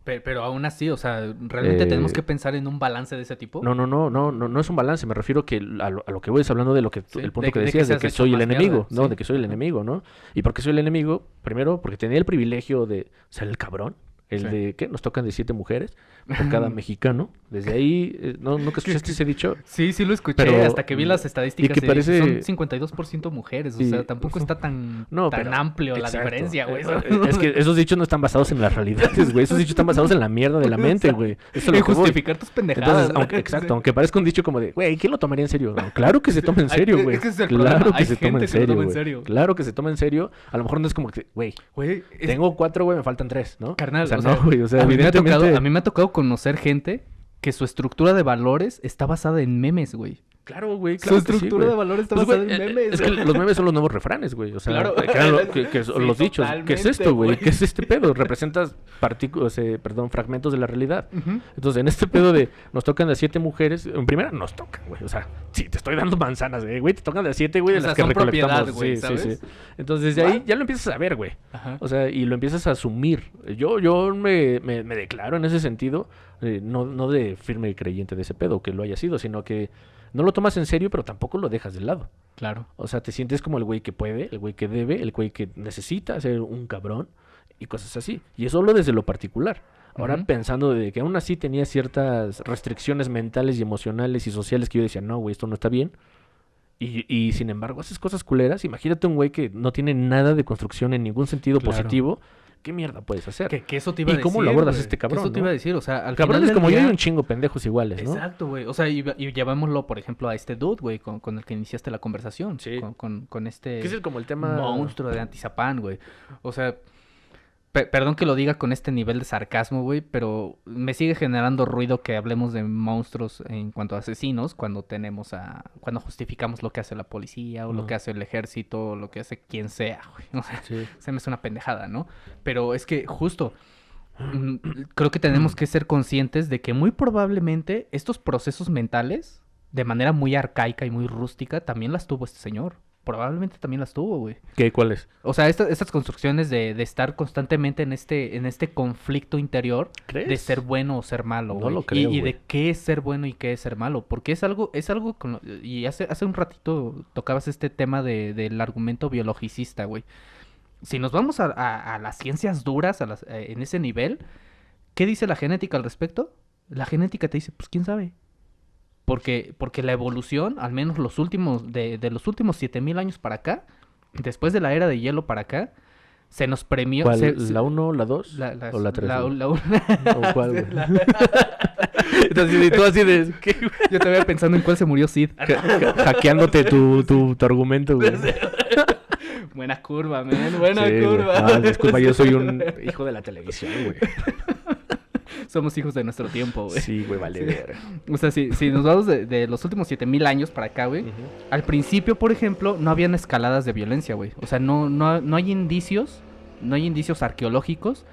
Pero aún así, o sea, ¿realmente tenemos que pensar en un balance de ese tipo? No es un balance, me refiero que a lo que voy es hablando de lo que Sí, el punto de que que decías, de seas que hecho soy el más enemigo, mierda, ¿no? sí. De que soy el Ajá. enemigo, ¿no? ¿Y por qué soy el enemigo? Primero, porque tenía el privilegio de ser el cabrón, el Sí. de, ¿qué? Nos tocan de 7 mujeres por cada mexicano. Desde ahí, ¿nunca escuchaste ese dicho? Sí, lo escuché Pero, hasta que vi las y estadísticas que y dije, son parece... 52% mujeres, o y- sea, tampoco está tan, No, tan pero... amplio la Exacto. diferencia, güey. Es que esos dichos no están basados en las realidades, güey. Esos dichos están basados en la mierda de la mente, güey. Eso es En lo que voy. justificar tus pendejadas. Entonces, ¿no? exacto, aunque parezca un dicho como de, güey, ¿quién lo tomaría en serio? No, claro que se toma en serio, güey. Es que ese es el Claro problema. que Hay se toma gente en que lo serio, toma en güey. serio. Claro que se toma en serio. A lo mejor no es como que, güey, Güey, tengo 4, güey, me faltan 3, ¿no? carnal, O sea, o sea, no, güey. O sea, a mí evidentemente... a mí me ha tocado conocer gente que su estructura de valores está basada en memes, güey. Claro, güey, Su claro que sí, estructura güey. de valores está Pues, basada güey, en memes. es que los memes son los nuevos refranes, güey. O sea, Claro. que son Sí, los dichos. ¿Qué es totalmente, esto, güey? güey. ¿Qué es este pedo? Representas fragmentos de la realidad. Ujú. Entonces, en este pedo de nos tocan de 7 mujeres, en primera nos tocan, güey. O sea, sí, te estoy dando manzanas, güey. Te tocan de 7, güey, de O sea, las que son recolectamos. propiedad, güey, Sí, ¿sabes? sí, sí. Entonces, desde ahí ya lo empiezas a ver, güey. Ajá. O sea, y lo empiezas a asumir. Yo me declaro en ese sentido, no de firme creyente de ese pedo, que lo haya sido, sino que no lo tomas en serio, pero tampoco lo dejas de lado. Claro. O sea, te sientes como el güey que puede, el güey que debe, el güey que necesita ser un cabrón y cosas así. Y eso solo desde lo particular. Ahora Ujú. pensando de que aún así tenía ciertas restricciones mentales y emocionales y sociales que yo decía, no, güey, esto no está bien. Y sin embargo haces cosas culeras. Imagínate un güey que no tiene nada de construcción en ningún sentido Claro. positivo. ¿Qué mierda puedes hacer? Que eso te iba a ¿Y decir. cómo lo abordas güey. este cabrón, Que eso te no? iba a decir, o sea, al Cabrones final del como yo día... hay un chingo pendejos iguales, ¿no? Exacto, güey. O sea, y llevámoslo, por ejemplo, a este dude, güey, con el que iniciaste la conversación. Sí. Con este Que ese es como el tema... monstruo de Antizapán, güey. O sea, perdón que lo diga con este nivel de sarcasmo, güey, pero me sigue generando ruido que hablemos de monstruos en cuanto a asesinos cuando cuando justificamos lo que hace la policía o lo Mm. que hace el ejército o lo que hace quien sea, güey. O sea, Sí. se me hace una pendejada, ¿no? Pero es que justo creo que tenemos que ser conscientes de que muy probablemente estos procesos mentales, de manera muy arcaica y muy rústica, también las tuvo este señor. Probablemente también las tuvo, güey. ¿Qué? ¿Cuál es? O sea, estas construcciones de estar constantemente en este conflicto interior ¿Crees? de ser bueno o ser malo, No güey. lo creo, y güey. de qué es ser bueno y qué es ser malo. Porque es algo y hace un ratito tocabas este tema del argumento biologicista, güey. Si nos vamos a las ciencias duras, en ese nivel, ¿qué dice la genética al respecto? La genética te dice, pues quién sabe. Porque la evolución, al menos los últimos, de los últimos 7000 años para acá, después de la era de hielo para acá, se nos premió. ¿Cuál? se- ¿La 1, la 2 o la 3? ¿O cuál, güey? Entonces, tú así de... ¿qué, güey? Yo todavía pensando en cuál se murió Sid. Hackeándote tu argumento, güey. Buena curva, man. Buena Sí, güey. curva. No, disculpa, yo soy un hijo de la televisión, güey. Somos hijos de nuestro tiempo, güey. Sí, güey, vale Sí. ver. O sea, si nos vamos de los últimos 7000 años para acá, güey. Al principio, por ejemplo, no habían escaladas de violencia, güey. O sea, no hay indicios arqueológicos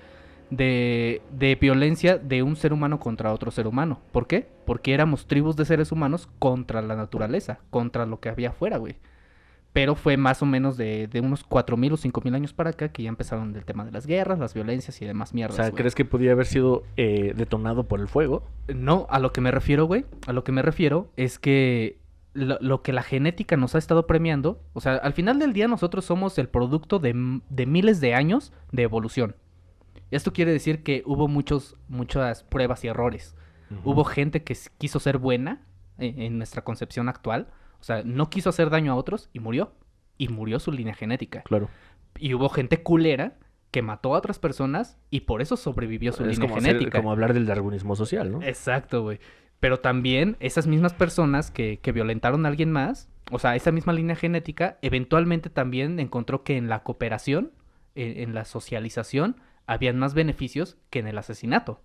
de violencia de un ser humano contra otro ser humano. ¿Por qué? Porque éramos tribus de seres humanos contra la naturaleza, contra lo que había afuera, güey. Pero fue más o menos de unos 4000 o 5000 años para acá que ya empezaron el tema de las guerras, las violencias y demás O mierdas. sea, güey. ¿crees que podía haber sido detonado por el fuego? No, a lo que me refiero, güey, a lo que me refiero es que lo que la genética nos ha estado premiando, o sea, al final del día nosotros somos el producto de miles de años de evolución. Esto quiere decir que hubo muchas pruebas y errores. Hubo gente que quiso ser buena en nuestra concepción actual, o sea, no quiso hacer daño a otros y murió. Y murió su línea genética. Claro. Y hubo gente culera que mató a otras personas y por eso sobrevivió su Es línea como, genética. como hablar del darwinismo social, ¿no? Exacto, güey. Pero también esas mismas personas que violentaron a alguien más, o sea, esa misma línea genética, eventualmente también encontró que en la cooperación, en la socialización, habían más beneficios que en el asesinato.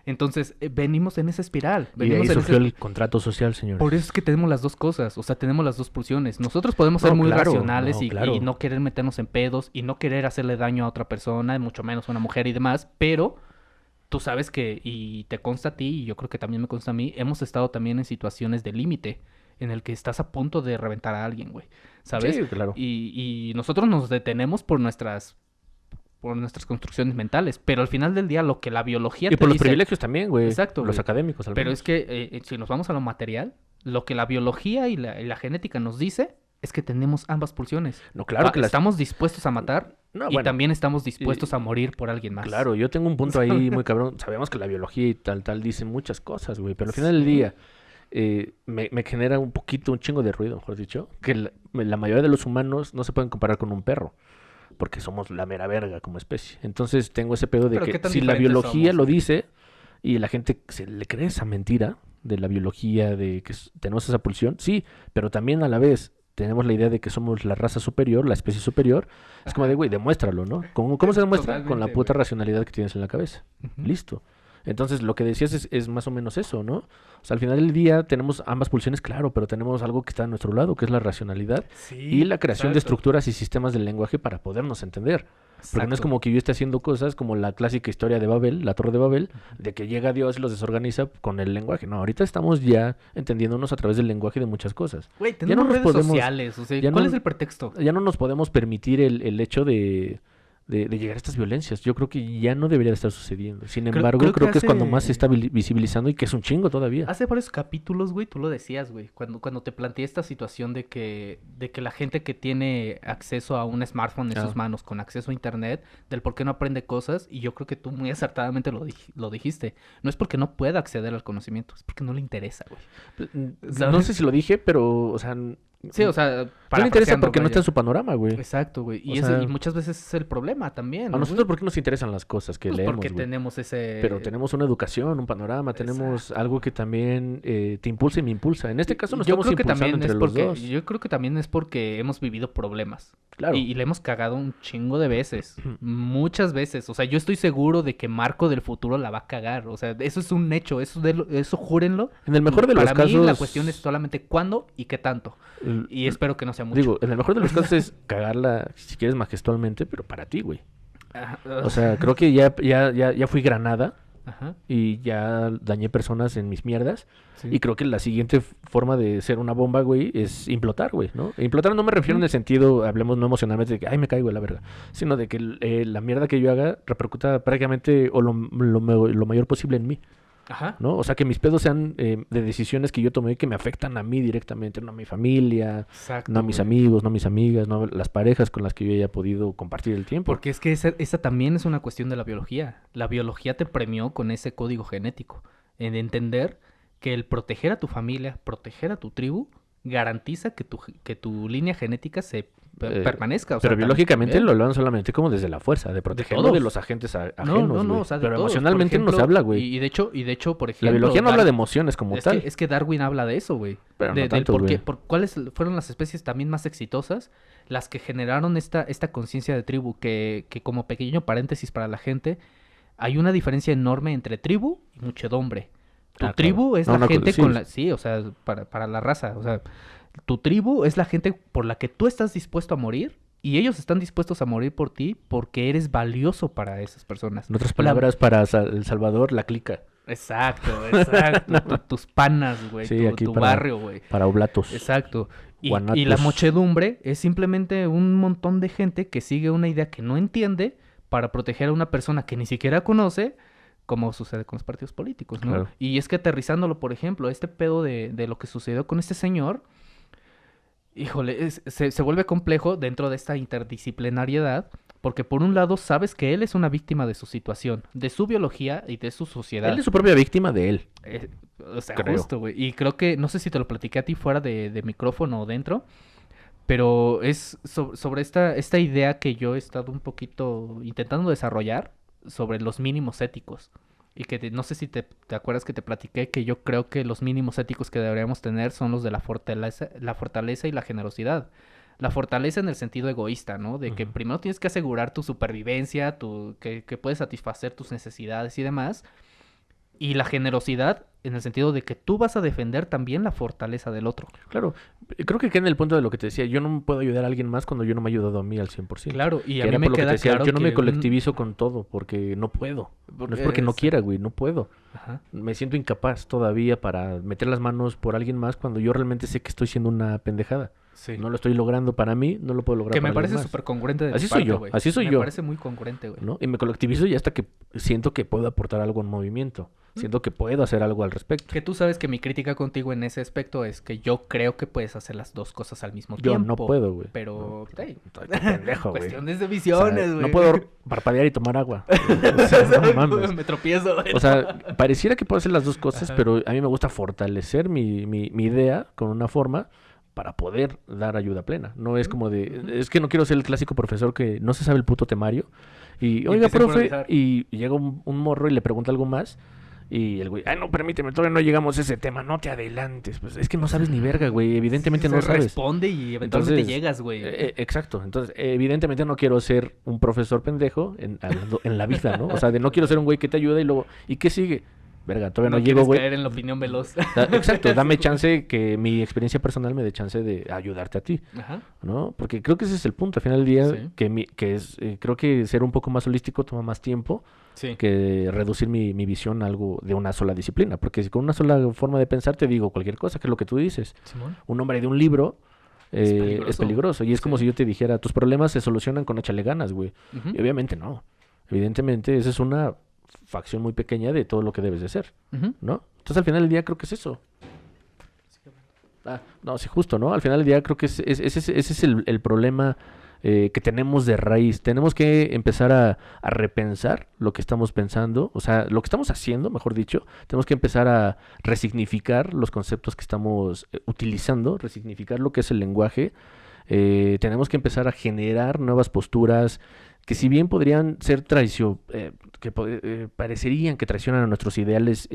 Entonces, venimos en esa espiral. Y ahí Venimos en surgió esa... el contrato social, señor. Por eso es que tenemos las dos cosas, o sea, tenemos las dos pulsiones. Nosotros podemos ser No, muy claro, racionales no, y claro. no querer meternos en pedos y no querer hacerle daño a otra persona, mucho menos a una mujer y demás, pero tú sabes que, y te consta a ti, y yo creo que también me consta a mí, hemos estado también en situaciones de límite, en el que estás a punto de reventar a alguien, güey, ¿sabes? Sí, claro. Y nosotros nos detenemos por nuestras por nuestras construcciones mentales. Pero al final del día, lo que la biología Y te por los dice... privilegios también, güey. Exacto, Los güey. académicos, al Pero menos. es que si nos vamos a lo material, lo que la biología y la genética nos dice es que tenemos ambas pulsiones. No, claro que las... Estamos dispuestos a matar No, y bueno, también estamos dispuestos a morir por alguien más. claro, yo tengo un punto ahí muy cabrón. Sabemos que la biología y tal dicen muchas cosas, güey. Pero al final del día me genera un chingo de ruido, mejor dicho. Que la mayoría de los humanos no se pueden comparar con un perro. Porque somos la mera verga como especie. Entonces tengo ese pedo de Pero ¿qué que tan si la diferentes biología somos, lo güey? dice y la gente se le cree esa mentira de la biología, de que tenemos esa pulsión, sí, pero también a la vez tenemos la idea de que somos la raza superior, la especie superior. Es como de, güey, demuéstralo, ¿no? ¿Cómo se demuestra? Con la Totalmente, puta güey. racionalidad que tienes en la cabeza. Ujú. Listo. Entonces, lo que decías es más o menos eso, ¿no? O sea, al final del día tenemos ambas pulsiones, claro, pero tenemos algo que está a nuestro lado, que es la racionalidad y la creación de estructuras y sistemas del lenguaje para podernos entender. Porque no es Exacto. como que yo esté haciendo cosas como la clásica historia de Babel, la Torre de Babel, de que llega Dios y los desorganiza con el lenguaje. No, ahorita estamos ya entendiéndonos a través del lenguaje de muchas cosas. Güey, Ya tenemos no nos redes podemos- sociales, o sea, ya ¿cuál no- es el pretexto? Ya no nos podemos permitir el hecho de llegar a estas violencias. Yo creo que ya no debería de estar sucediendo. Sin embargo, creo que es cuando más se está visibilizando y que es un chingo todavía. Hace varios capítulos, güey, tú lo decías, güey, cuando te planteé esta situación de que la gente que tiene acceso a un smartphone en Ah. sus manos, con acceso a internet, del por qué no aprende cosas, y yo creo que tú muy acertadamente lo dijiste. No es porque no pueda acceder al conocimiento, es porque no le interesa, güey. No ¿Sabes? sé si lo dije, pero, o sea, Sí, o sea, no le interesa parafraseando, porque no está vaya. en su panorama, güey. Exacto, güey. O Y, sea, y muchas veces es el problema también, A ¿no, nosotros, güey? ¿por qué nos interesan las cosas que Pues leemos, porque güey? tenemos ese... Pero tenemos una educación, un panorama, tenemos algo que también te impulsa y me impulsa. En este caso nos yo estamos creo que impulsando también entre es los porque dos. yo creo que también es porque hemos vivido problemas Claro. y le hemos cagado un chingo de veces, muchas veces. O sea, yo estoy seguro de que Marco del futuro la va a cagar. O sea, eso es un hecho, eso júrenlo. En el mejor de los Para mí casos... la cuestión es solamente cuándo y qué tanto. l- Y espero que no sea mucho. Digo, en el mejor de los casos es cagarla, si quieres, majestualmente, pero para ti, güey. Ajá. O sea, creo que ya fui granada Ajá. y ya dañé personas en mis mierdas. Sí. Y creo que la siguiente forma de ser una bomba, güey, es implotar, güey, ¿no? Implotar no me refiero en el sentido, hablemos no emocionalmente, de que, ay, me caigo de la verga. Sino de que la mierda que yo haga repercuta prácticamente o lo mayor posible en mí, Ajá. ¿no? O sea, que mis pedos sean de decisiones que yo tomé que me afectan a mí directamente, no a mi familia, Exacto. no a mis güey. amigos, no a mis amigas, no a las parejas con las que yo haya podido compartir el tiempo. Porque es que esa también es una cuestión de la biología. La biología te premió con ese código genético. En entender que el proteger a tu familia, proteger a tu tribu, garantiza que tu línea genética se permanezca. O sea, Pero biológicamente también. lo hablan solamente como desde la fuerza, de protegerlo de todos. los agentes ajenos, No, güey. o sea, de Pero todos. Por emocionalmente nos ejemplo, habla, güey. Y de hecho, por ejemplo... La biología no habla Dar- de emociones como tal. Es que Darwin habla de eso, güey. Pero no Del tanto, por qué, güey. cuáles fueron las especies también más exitosas, las que generaron esta conciencia de tribu, que como pequeño paréntesis para la gente, hay una diferencia enorme entre tribu y muchedumbre. Tu Ah, claro. tribu es No, la no, gente sí. con la... Sí, o sea, para la raza. O sea, tu tribu es la gente por la que tú estás dispuesto a morir y ellos están dispuestos a morir por ti porque eres valioso para esas personas. En otras palabras, para El Salvador, la clica. Exacto. Tus panas, güey. Sí, aquí tu para- barrio, güey. Para oblatos. Exacto. Y Guanatos. la muchedumbre es simplemente un montón de gente que sigue una idea que no entiende para proteger a una persona que ni siquiera conoce, como sucede con los partidos políticos, ¿no? Claro. Y es que aterrizándolo, por ejemplo, este pedo de lo que sucedió con este señor, híjole, se vuelve complejo dentro de esta interdisciplinariedad, porque por un lado sabes que él es una víctima de su situación, de su biología y de su sociedad. Él es su propia víctima de él. O sea, Creo. justo, güey. Y creo que, no sé si te lo platiqué a ti fuera de micrófono o dentro, pero es sobre esta idea que yo he estado un poquito intentando desarrollar sobre los mínimos éticos. Y que no sé si te acuerdas que te platiqué que yo creo que los mínimos éticos que deberíamos tener son los de la fortaleza y la generosidad. La fortaleza en el sentido egoísta, ¿no? De que Ujú. primero tienes que asegurar tu supervivencia, que puedes satisfacer tus necesidades y demás. Y la generosidad en el sentido de que tú vas a defender también la fortaleza del otro. Claro. Creo que queda en el punto de lo que te decía. Yo no puedo ayudar a alguien más cuando yo no me he ayudado a mí al 100%. Claro, y Que a mí era me por lo que queda te decía, claro yo no me que colectivizo con todo porque no puedo. No es porque no Es- quiera, güey, no puedo. Ajá. Me siento incapaz todavía para meter las manos por alguien más cuando yo realmente sé que estoy siendo una pendejada. Sí. No lo estoy logrando para mí, no lo puedo lograr Que para me parece alguien más. súper congruente de tu Así soy parte, yo, güey. así soy Me yo. parece muy congruente, güey. ¿No? Y me colectivizo ya hasta que siento que puedo aportar algo en movimiento. Siento que puedo hacer algo al respecto. Que tú sabes que mi crítica contigo en ese aspecto es que yo creo que puedes hacer las dos cosas al mismo Yo tiempo. no puedo, güey. Pero, hey, Estoy pendejo, güey. cuestiones de O sea, visiones, güey. no puedo parpadear y tomar agua. O sea, no mames. Me tropiezo, güey. O sea, pareciera que puedo hacer las dos cosas, Ajá. pero a mí me gusta fortalecer mi idea con una forma para poder dar ayuda plena. No es como de... Es que no quiero ser el clásico profesor que no se sabe el puto temario. Y, oiga, empieza a profe, improvisar. y llega un morro y le pregunta algo más. Y el güey, ay, no, permíteme, todavía no llegamos a ese tema, no te adelantes. Pues es que no sabes ni verga, güey. Evidentemente Se no sabes. responde y eventualmente Entonces, llegas, güey. Exacto. Entonces, evidentemente no quiero ser un profesor pendejo en la vida, ¿no? O sea, de no quiero ser un güey que te ayuda y luego, ¿y qué sigue? Verga, todavía no llego, quieres güey. caer en la opinión veloz. Exacto, dame chance que mi experiencia personal me dé chance de ayudarte a ti, Ajá. ¿no? Porque creo que ese es el punto. Al final del día, Sí. creo que ser un poco más holístico toma más tiempo Sí. que reducir mi visión a algo de una sola disciplina. Porque si con una sola forma de pensar te digo cualquier cosa, que es lo que tú dices. Simón. Un hombre de un libro es peligroso. peligroso. Y es como Sí. si yo te dijera, tus problemas se solucionan con échale ganas, güey. Ujú. Y obviamente no. Evidentemente esa es una facción muy pequeña de todo lo que debes de ser, Ujú. ¿no? Entonces al final del día creo que es eso. No, sí, justo, ¿no? Al final del día creo que ese es el problema que tenemos de raíz. Tenemos que empezar a repensar lo que estamos pensando, o sea, lo que estamos haciendo, mejor dicho. Tenemos que empezar a resignificar los conceptos que estamos utilizando, resignificar lo que es el lenguaje. Tenemos que empezar a generar nuevas posturas que si bien podrían ser parecerían que traicionan a nuestros ideales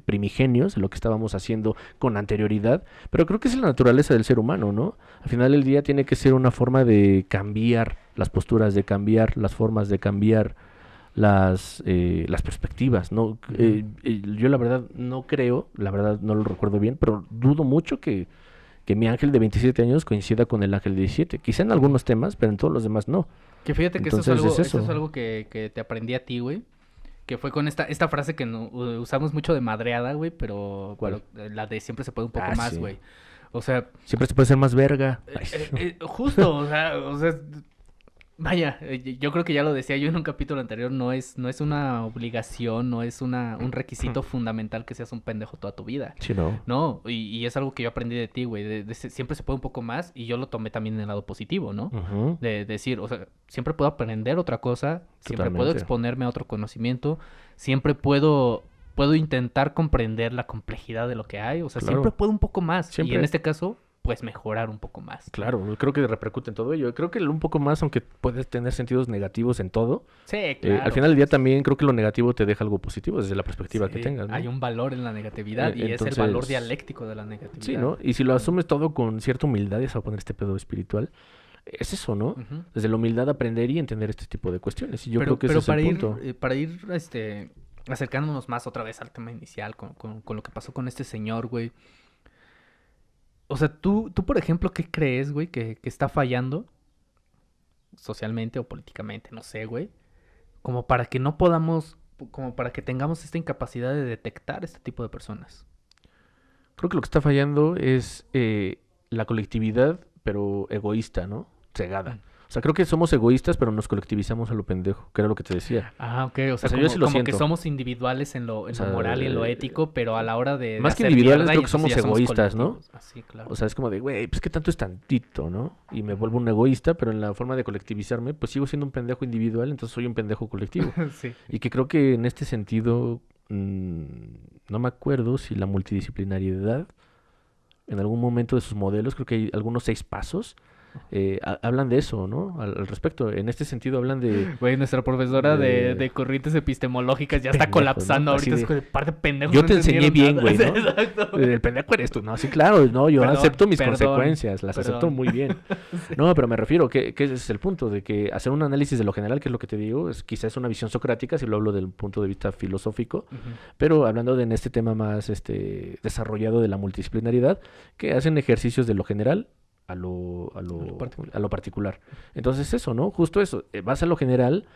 primigenios, de lo que estábamos haciendo con anterioridad, pero creo que es la naturaleza del ser humano, ¿no? Al final del día tiene que ser una forma de cambiar las posturas, de cambiar las formas, de cambiar las perspectivas, ¿no? Yo la verdad no creo, la verdad no lo recuerdo bien, pero dudo mucho que mi ángel de 27 años coincida con el ángel de 17. Quizá en algunos temas, pero en todos los demás no. Que fíjate que Entonces, eso es es eso. algo que te aprendí a ti, güey. Que fue con esta frase que usamos mucho de madreada, güey, pero ¿Cuál? la de siempre se puede un poco Ah, más, sí. güey. O sea, Siempre se puede ser más verga. justo, o sea, vaya, yo creo que ya lo decía yo en un capítulo anterior, no es una obligación, no es un requisito fundamental que seas un pendejo toda tu vida. Sí, no. No, y es algo que yo aprendí de ti, güey, siempre se puede un poco más y yo lo tomé también en el lado positivo, ¿no? Ujú. De decir, o sea, siempre puedo aprender otra cosa, siempre puedo Totalmente. exponerme a otro conocimiento, siempre puedo intentar comprender la complejidad de lo que hay, o sea, Claro. siempre puedo un poco más. Y Siempre. en este caso, pues mejorar un poco más. Claro, creo que repercute en todo ello. Creo que un poco más, aunque puedes tener sentidos negativos en todo, Sí, claro. al final del día también creo que lo negativo te deja algo positivo desde la perspectiva que Sí, tengas, ¿no? hay un valor en la negatividad y es el Entonces, valor dialéctico de la negatividad. Sí, ¿no? Y si lo asumes todo con cierta humildad, y se va a poner este pedo espiritual, es eso, ¿no? Ujú. Desde la humildad aprender y entender este tipo de cuestiones. Y yo pero creo que pero ese es el punto. para ir acercándonos más otra vez al tema inicial con lo que pasó con este señor, güey. O sea, tú por ejemplo, ¿qué crees, güey, que está fallando socialmente o políticamente? No sé, güey. Como para que no podamos, como para que tengamos esta incapacidad de detectar este tipo de personas. Creo que lo que está fallando es la colectividad, pero egoísta, ¿no? Cegada. O sea, creo que somos egoístas, pero nos colectivizamos a lo pendejo, que era lo que te decía. Ah, ok. O sea, yo como, sí lo como que siento. somos individuales en lo sea, moral y en lo ético, pero a la hora de más que hacer individuales, mierda, creo y que somos entonces ya egoístas, ¿no? colectivos. Ah, sí, claro. O sea, es como de, güey, pues que tanto es tantito, ¿no? Y me vuelvo un egoísta, pero en la forma de colectivizarme, pues sigo siendo un pendejo individual, entonces soy un pendejo colectivo. Sí. Y que creo que en este sentido, no me acuerdo si la multidisciplinariedad, en algún momento de sus modelos, creo que hay algunos 6 pasos, hablan de eso, ¿no? Al respecto. En este sentido hablan de... Güey, nuestra profesora de- de corrientes epistemológicas ya está Pendejos, colapsando ¿no? ahorita. Así Es de, que par de pendejos. yo no te enseñé entendieron bien, nada. güey, ¿no? Exacto. El pendejo eres tú, ¿no? Sí, claro, no, yo Perdón, acepto mis perdón, consecuencias, las acepto perdón. muy bien. No, pero me refiero que ese es el punto, de que hacer un análisis de lo general, que es lo que te digo, es quizás una visión socrática, si lo hablo del punto de vista filosófico, Ujú. pero hablando en este tema más desarrollado de la multidisciplinariedad, que hacen ejercicios de lo general a lo particular. Entonces eso, ¿no? Justo eso. Vas a lo general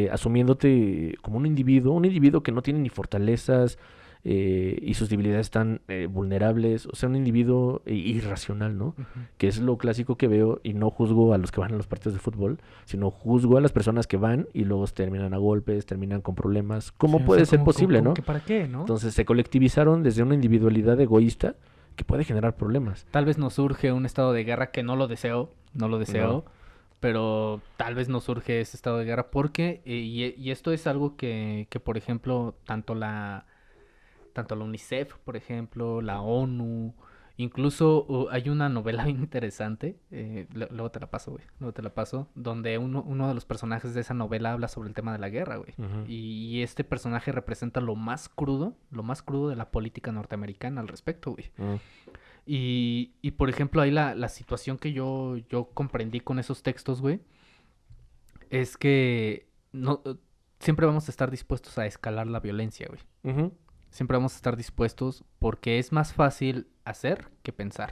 asumiéndote como un individuo que no tiene ni fortalezas, y sus debilidades están vulnerables, o sea, un individuo irracional, ¿no? Ujú. Que es lo clásico que veo y no juzgo a los que van a los partidos de fútbol, sino juzgo a las personas que van y luego terminan a golpes, terminan con problemas. ¿Cómo Sí, o puede sea, ser como posible, no? que para qué, ¿no? Entonces se colectivizaron desde una individualidad egoísta que puede generar problemas. Tal vez nos surge un estado de guerra que no lo deseo, No. pero tal vez nos surge ese estado de guerra porque, y esto es algo que, por ejemplo, tanto la UNICEF, por ejemplo, la ONU, incluso hay una novela bien interesante, luego te la paso, güey, luego te la paso, donde uno de los personajes de esa novela habla sobre el tema de la guerra, güey. Ujú. Y este personaje representa lo más crudo de la política norteamericana al respecto, güey. Mm. Y por ejemplo, ahí la situación que yo comprendí con esos textos, güey, es que no, siempre vamos a estar dispuestos a escalar la violencia, güey. Ujú. Siempre vamos a estar dispuestos porque es más fácil hacer que pensar.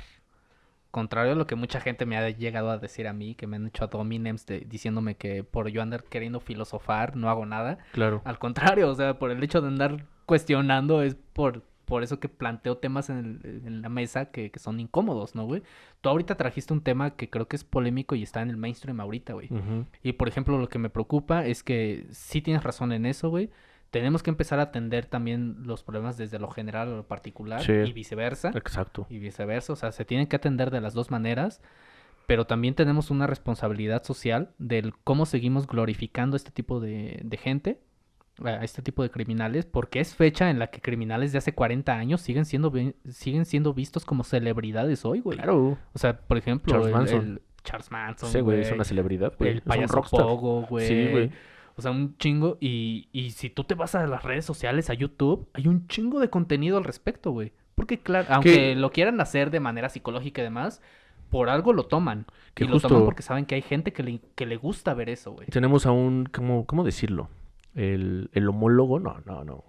Contrario a lo que mucha gente me ha llegado a decir a mí, que me han hecho ad hominems diciéndome que por yo andar queriendo filosofar no hago nada. Claro. Al contrario, o sea, por el hecho de andar cuestionando es por eso que planteo temas en la mesa que son incómodos, ¿no, güey? Tú ahorita trajiste un tema que creo que es polémico y está en el mainstream ahorita, güey. Ujú. Y por ejemplo, lo que me preocupa es que sí tienes razón en eso, güey. Tenemos que empezar a atender también los problemas desde lo general a lo particular Sí. y viceversa. Exacto. Y viceversa, o sea, se tienen que atender de las dos maneras, pero también tenemos una responsabilidad social del cómo seguimos glorificando este tipo de gente, a este tipo de criminales, porque es fecha en la que criminales de hace 40 años siguen siendo vistos como celebridades hoy, güey. Claro. O sea, por ejemplo, Charles Manson. Charles Manson, Sí, güey, es güey. una celebridad, güey. El Es un payaso rockstar. Pogo, güey. Sí, güey. O sea, un chingo. Y si tú te vas a las redes sociales, a YouTube, hay un chingo de contenido al respecto, güey. Porque, claro, aunque Que- lo quieran hacer de manera psicológica y demás, por algo lo toman. Que y justo- lo toman porque saben que hay gente que le gusta ver eso, güey. Tenemos a un, ¿cómo decirlo? El homólogo, no,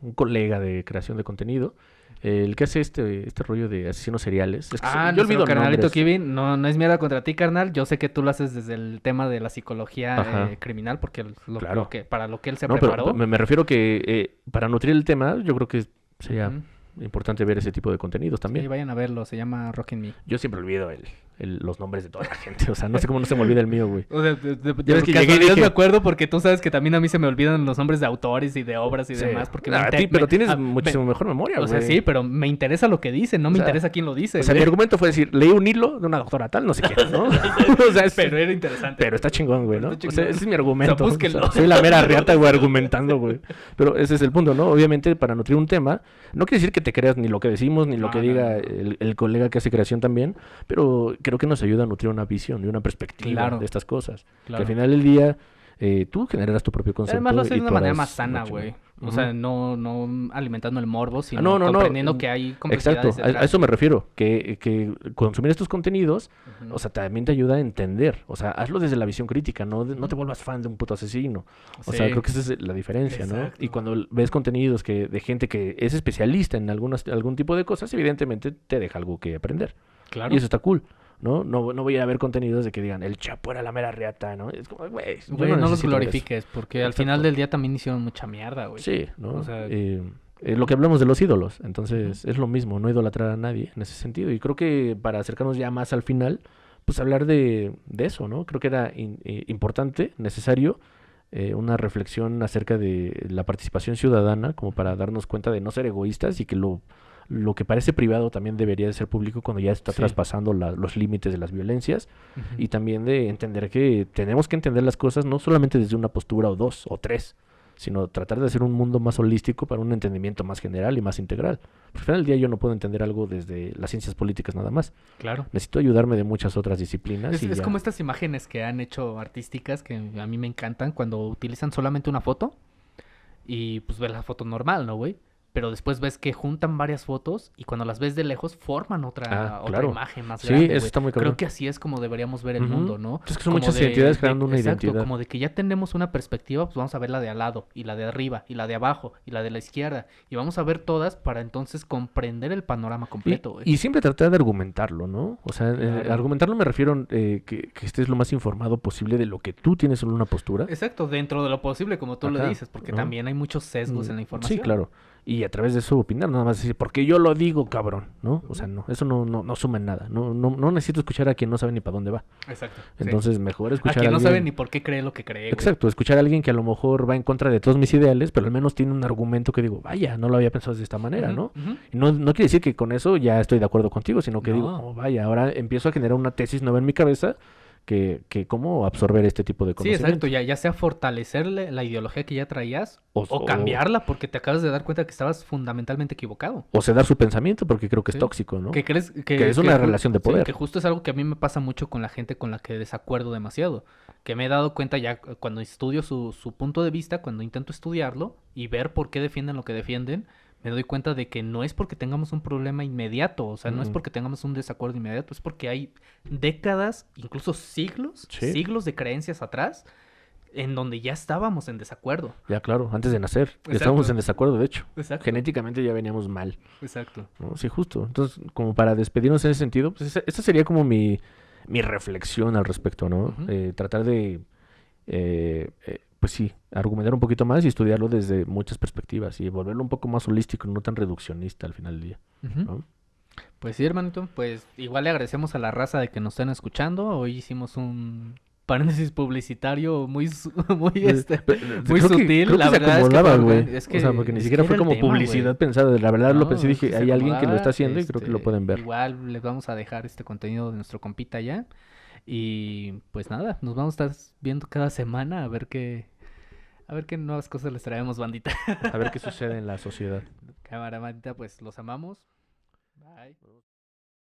un colega de creación de contenido, el que hace este rollo de asesinos seriales. Es que yo Nuestro olvido carnalito nombres. Kevin, no es mierda contra ti, carnal. Yo sé que tú lo haces desde el tema de la psicología Ajá. criminal, porque Claro. para lo que él se No, pero preparó. me refiero que para nutrir el tema, yo creo que sería Ujú. importante ver ese tipo de contenidos Sí, también. vayan a verlo, se llama Rockin' Me. Yo siempre olvido los nombres de toda la gente. O sea, no sé cómo no se me olvida el mío, güey. O sea, Ya ves que llegué y casualidad dije- me acuerdo porque tú sabes que también a mí se me olvidan los nombres de autores y de obras y Sí. demás. Porque Ah, pero tienes muchísimo mejor memoria, O sea, güey. sí, pero me interesa lo que dicen, no me O sea, interesa quién lo dice. O sea, mi güey. argumento fue decir, leí un hilo de una doctora tal, no sé quién, ¿no? O sea, Pero era interesante. Pero está chingón, güey, ¿no? Está O sea, chingón. ese es mi argumento. O sea, búsquenlo. O sea, soy la mera riata, güey, argumentando, güey. Pero ese es el punto, ¿no? Obviamente, para nutrir un tema, no quiere decir que te creas ni lo que decimos, ni lo No, que no, diga no. el colega que hace creación también, pero creo que nos ayuda a nutrir una visión y una perspectiva Claro. de estas cosas. Que Claro. al final del día, tú generas tu propio concepto. Además lo hace y de una tú manera harás más sana, lo chingón. güey. O Ujú. sea, no alimentando el morbo, sino no, comprendiendo que hay Exacto, complejidades a detrás. eso me refiero, que consumir estos contenidos, Ujú. o sea, también te ayuda a entender, o sea, hazlo desde la visión crítica, no te vuelvas fan de un puto asesino, o sea, Sí. creo que esa es la diferencia, ¿no? Exacto. Y cuando ves contenidos de gente que es especialista en algún tipo de cosas, evidentemente te deja algo que aprender, Claro. y eso está cool, ¿no? No voy a ver contenidos de que digan, el Chapo era la mera reata, ¿no? Es como, güey, yo Güey, no los necesito ver eso. glorifiques, porque al Exacto. final del día también hicieron mucha mierda, güey. Sí, ¿no? O sea, Lo que hablamos de los ídolos, entonces es lo mismo, no idolatrar a nadie en ese sentido. Y creo que para acercarnos ya más al final, pues hablar de eso, ¿no? Creo que era importante, necesario, una reflexión acerca de la participación ciudadana, como para darnos cuenta de no ser egoístas y que lo que parece privado también debería de ser público cuando ya está Sí. traspasando los límites de las violencias. Ujú. Y también de entender que tenemos que entender las cosas no solamente desde una postura o dos o tres, sino tratar de hacer un mundo más holístico para un entendimiento más general y más integral. Porque al final del día yo no puedo entender algo desde las ciencias políticas nada más. Claro. Necesito ayudarme de muchas otras disciplinas. Es, y es ya. como estas imágenes que han hecho artísticas que a mí me encantan cuando utilizan solamente una foto y pues ves la foto normal, ¿no, güey? Pero después ves que juntan varias fotos y cuando las ves de lejos forman otra claro. imagen más Sí, grande, eso güey. está muy cabrón. Creo que así es como deberíamos ver el Ujú. mundo, ¿no? Es que son Como muchas identidades creando una exacto, identidad. como de que ya tenemos una perspectiva, pues vamos a ver la de al lado, y la de arriba, y la de abajo, y la de la izquierda, y vamos a ver todas para entonces comprender el panorama completo, güey. Y siempre tratar de argumentarlo, ¿no? O sea, Claro. argumentarlo me refiero que estés lo más informado posible de lo que tú tienes en una postura. Exacto, dentro de lo posible, como tú lo Ajá, dices, porque ¿no? también hay muchos sesgos en la información. Sí, claro. y a través de eso opinar, nada más decir, porque yo lo digo, cabrón, ¿no? O sea, no, eso no suma en nada. No necesito escuchar a quien no sabe ni para dónde va. Exacto. Entonces, mejor A escuchar quien a no alguien... sabe ni por qué cree lo que cree, güey. Exacto, escuchar a alguien que a lo mejor va en contra de todos mis ideales, pero al menos tiene un argumento que digo, vaya, no lo había pensado de esta manera, ¿no? Y no quiere decir que con eso ya estoy de acuerdo contigo, sino que digo, No. vaya, ahora empiezo a generar una tesis nueva en mi cabeza que cómo absorber este tipo de Sí, conocimiento. exacto. Ya sea fortalecerle la ideología que ya traías O- o cambiarla porque te acabas de dar cuenta que estabas fundamentalmente equivocado. O ceder su pensamiento, porque creo que es Sí. tóxico, ¿no? Que crees Que es una relación de sí, poder. que justo es algo que a mí me pasa mucho con la gente con la que desacuerdo demasiado. Que me he dado cuenta ya cuando estudio su punto de vista, cuando intento estudiarlo y ver por qué defienden lo que defienden, me doy cuenta de que no es porque tengamos un problema inmediato, o sea, no es Mm. porque tengamos un desacuerdo inmediato, es porque hay décadas, incluso siglos, Sí. siglos de creencias atrás en donde ya estábamos en desacuerdo. Ya, claro, antes de nacer. Exacto. Estábamos en desacuerdo, de hecho. Exacto. Genéticamente ya veníamos mal, Exacto. ¿no? Sí, justo. Entonces, como para despedirnos en ese sentido, pues esa sería como mi reflexión al respecto, ¿no? Ujú. Tratar de, pues sí, argumentar un poquito más y estudiarlo desde muchas perspectivas y volverlo un poco más holístico, no tan reduccionista al final del día, Ujú. ¿no? Pues sí, hermanito, pues igual le agradecemos a la raza de que nos estén escuchando. Hoy hicimos un paréntesis publicitario muy muy Creo sutil, creo la que se verdad es que acomodaba, fue güey. organ- es O sea, porque ni siquiera era fue el como tema, publicidad güey. pensada. La verdad lo pensé y dije, Es que hay se alguien que lo está acomodaba, haciendo y creo que lo pueden ver. igual les vamos a dejar este contenido de nuestro compita ya. Y pues nada, nos vamos a estar viendo cada semana a ver qué nuevas cosas les traemos, bandita. A ver qué sucede en la sociedad. Cámara, bandita, pues los amamos. Bye.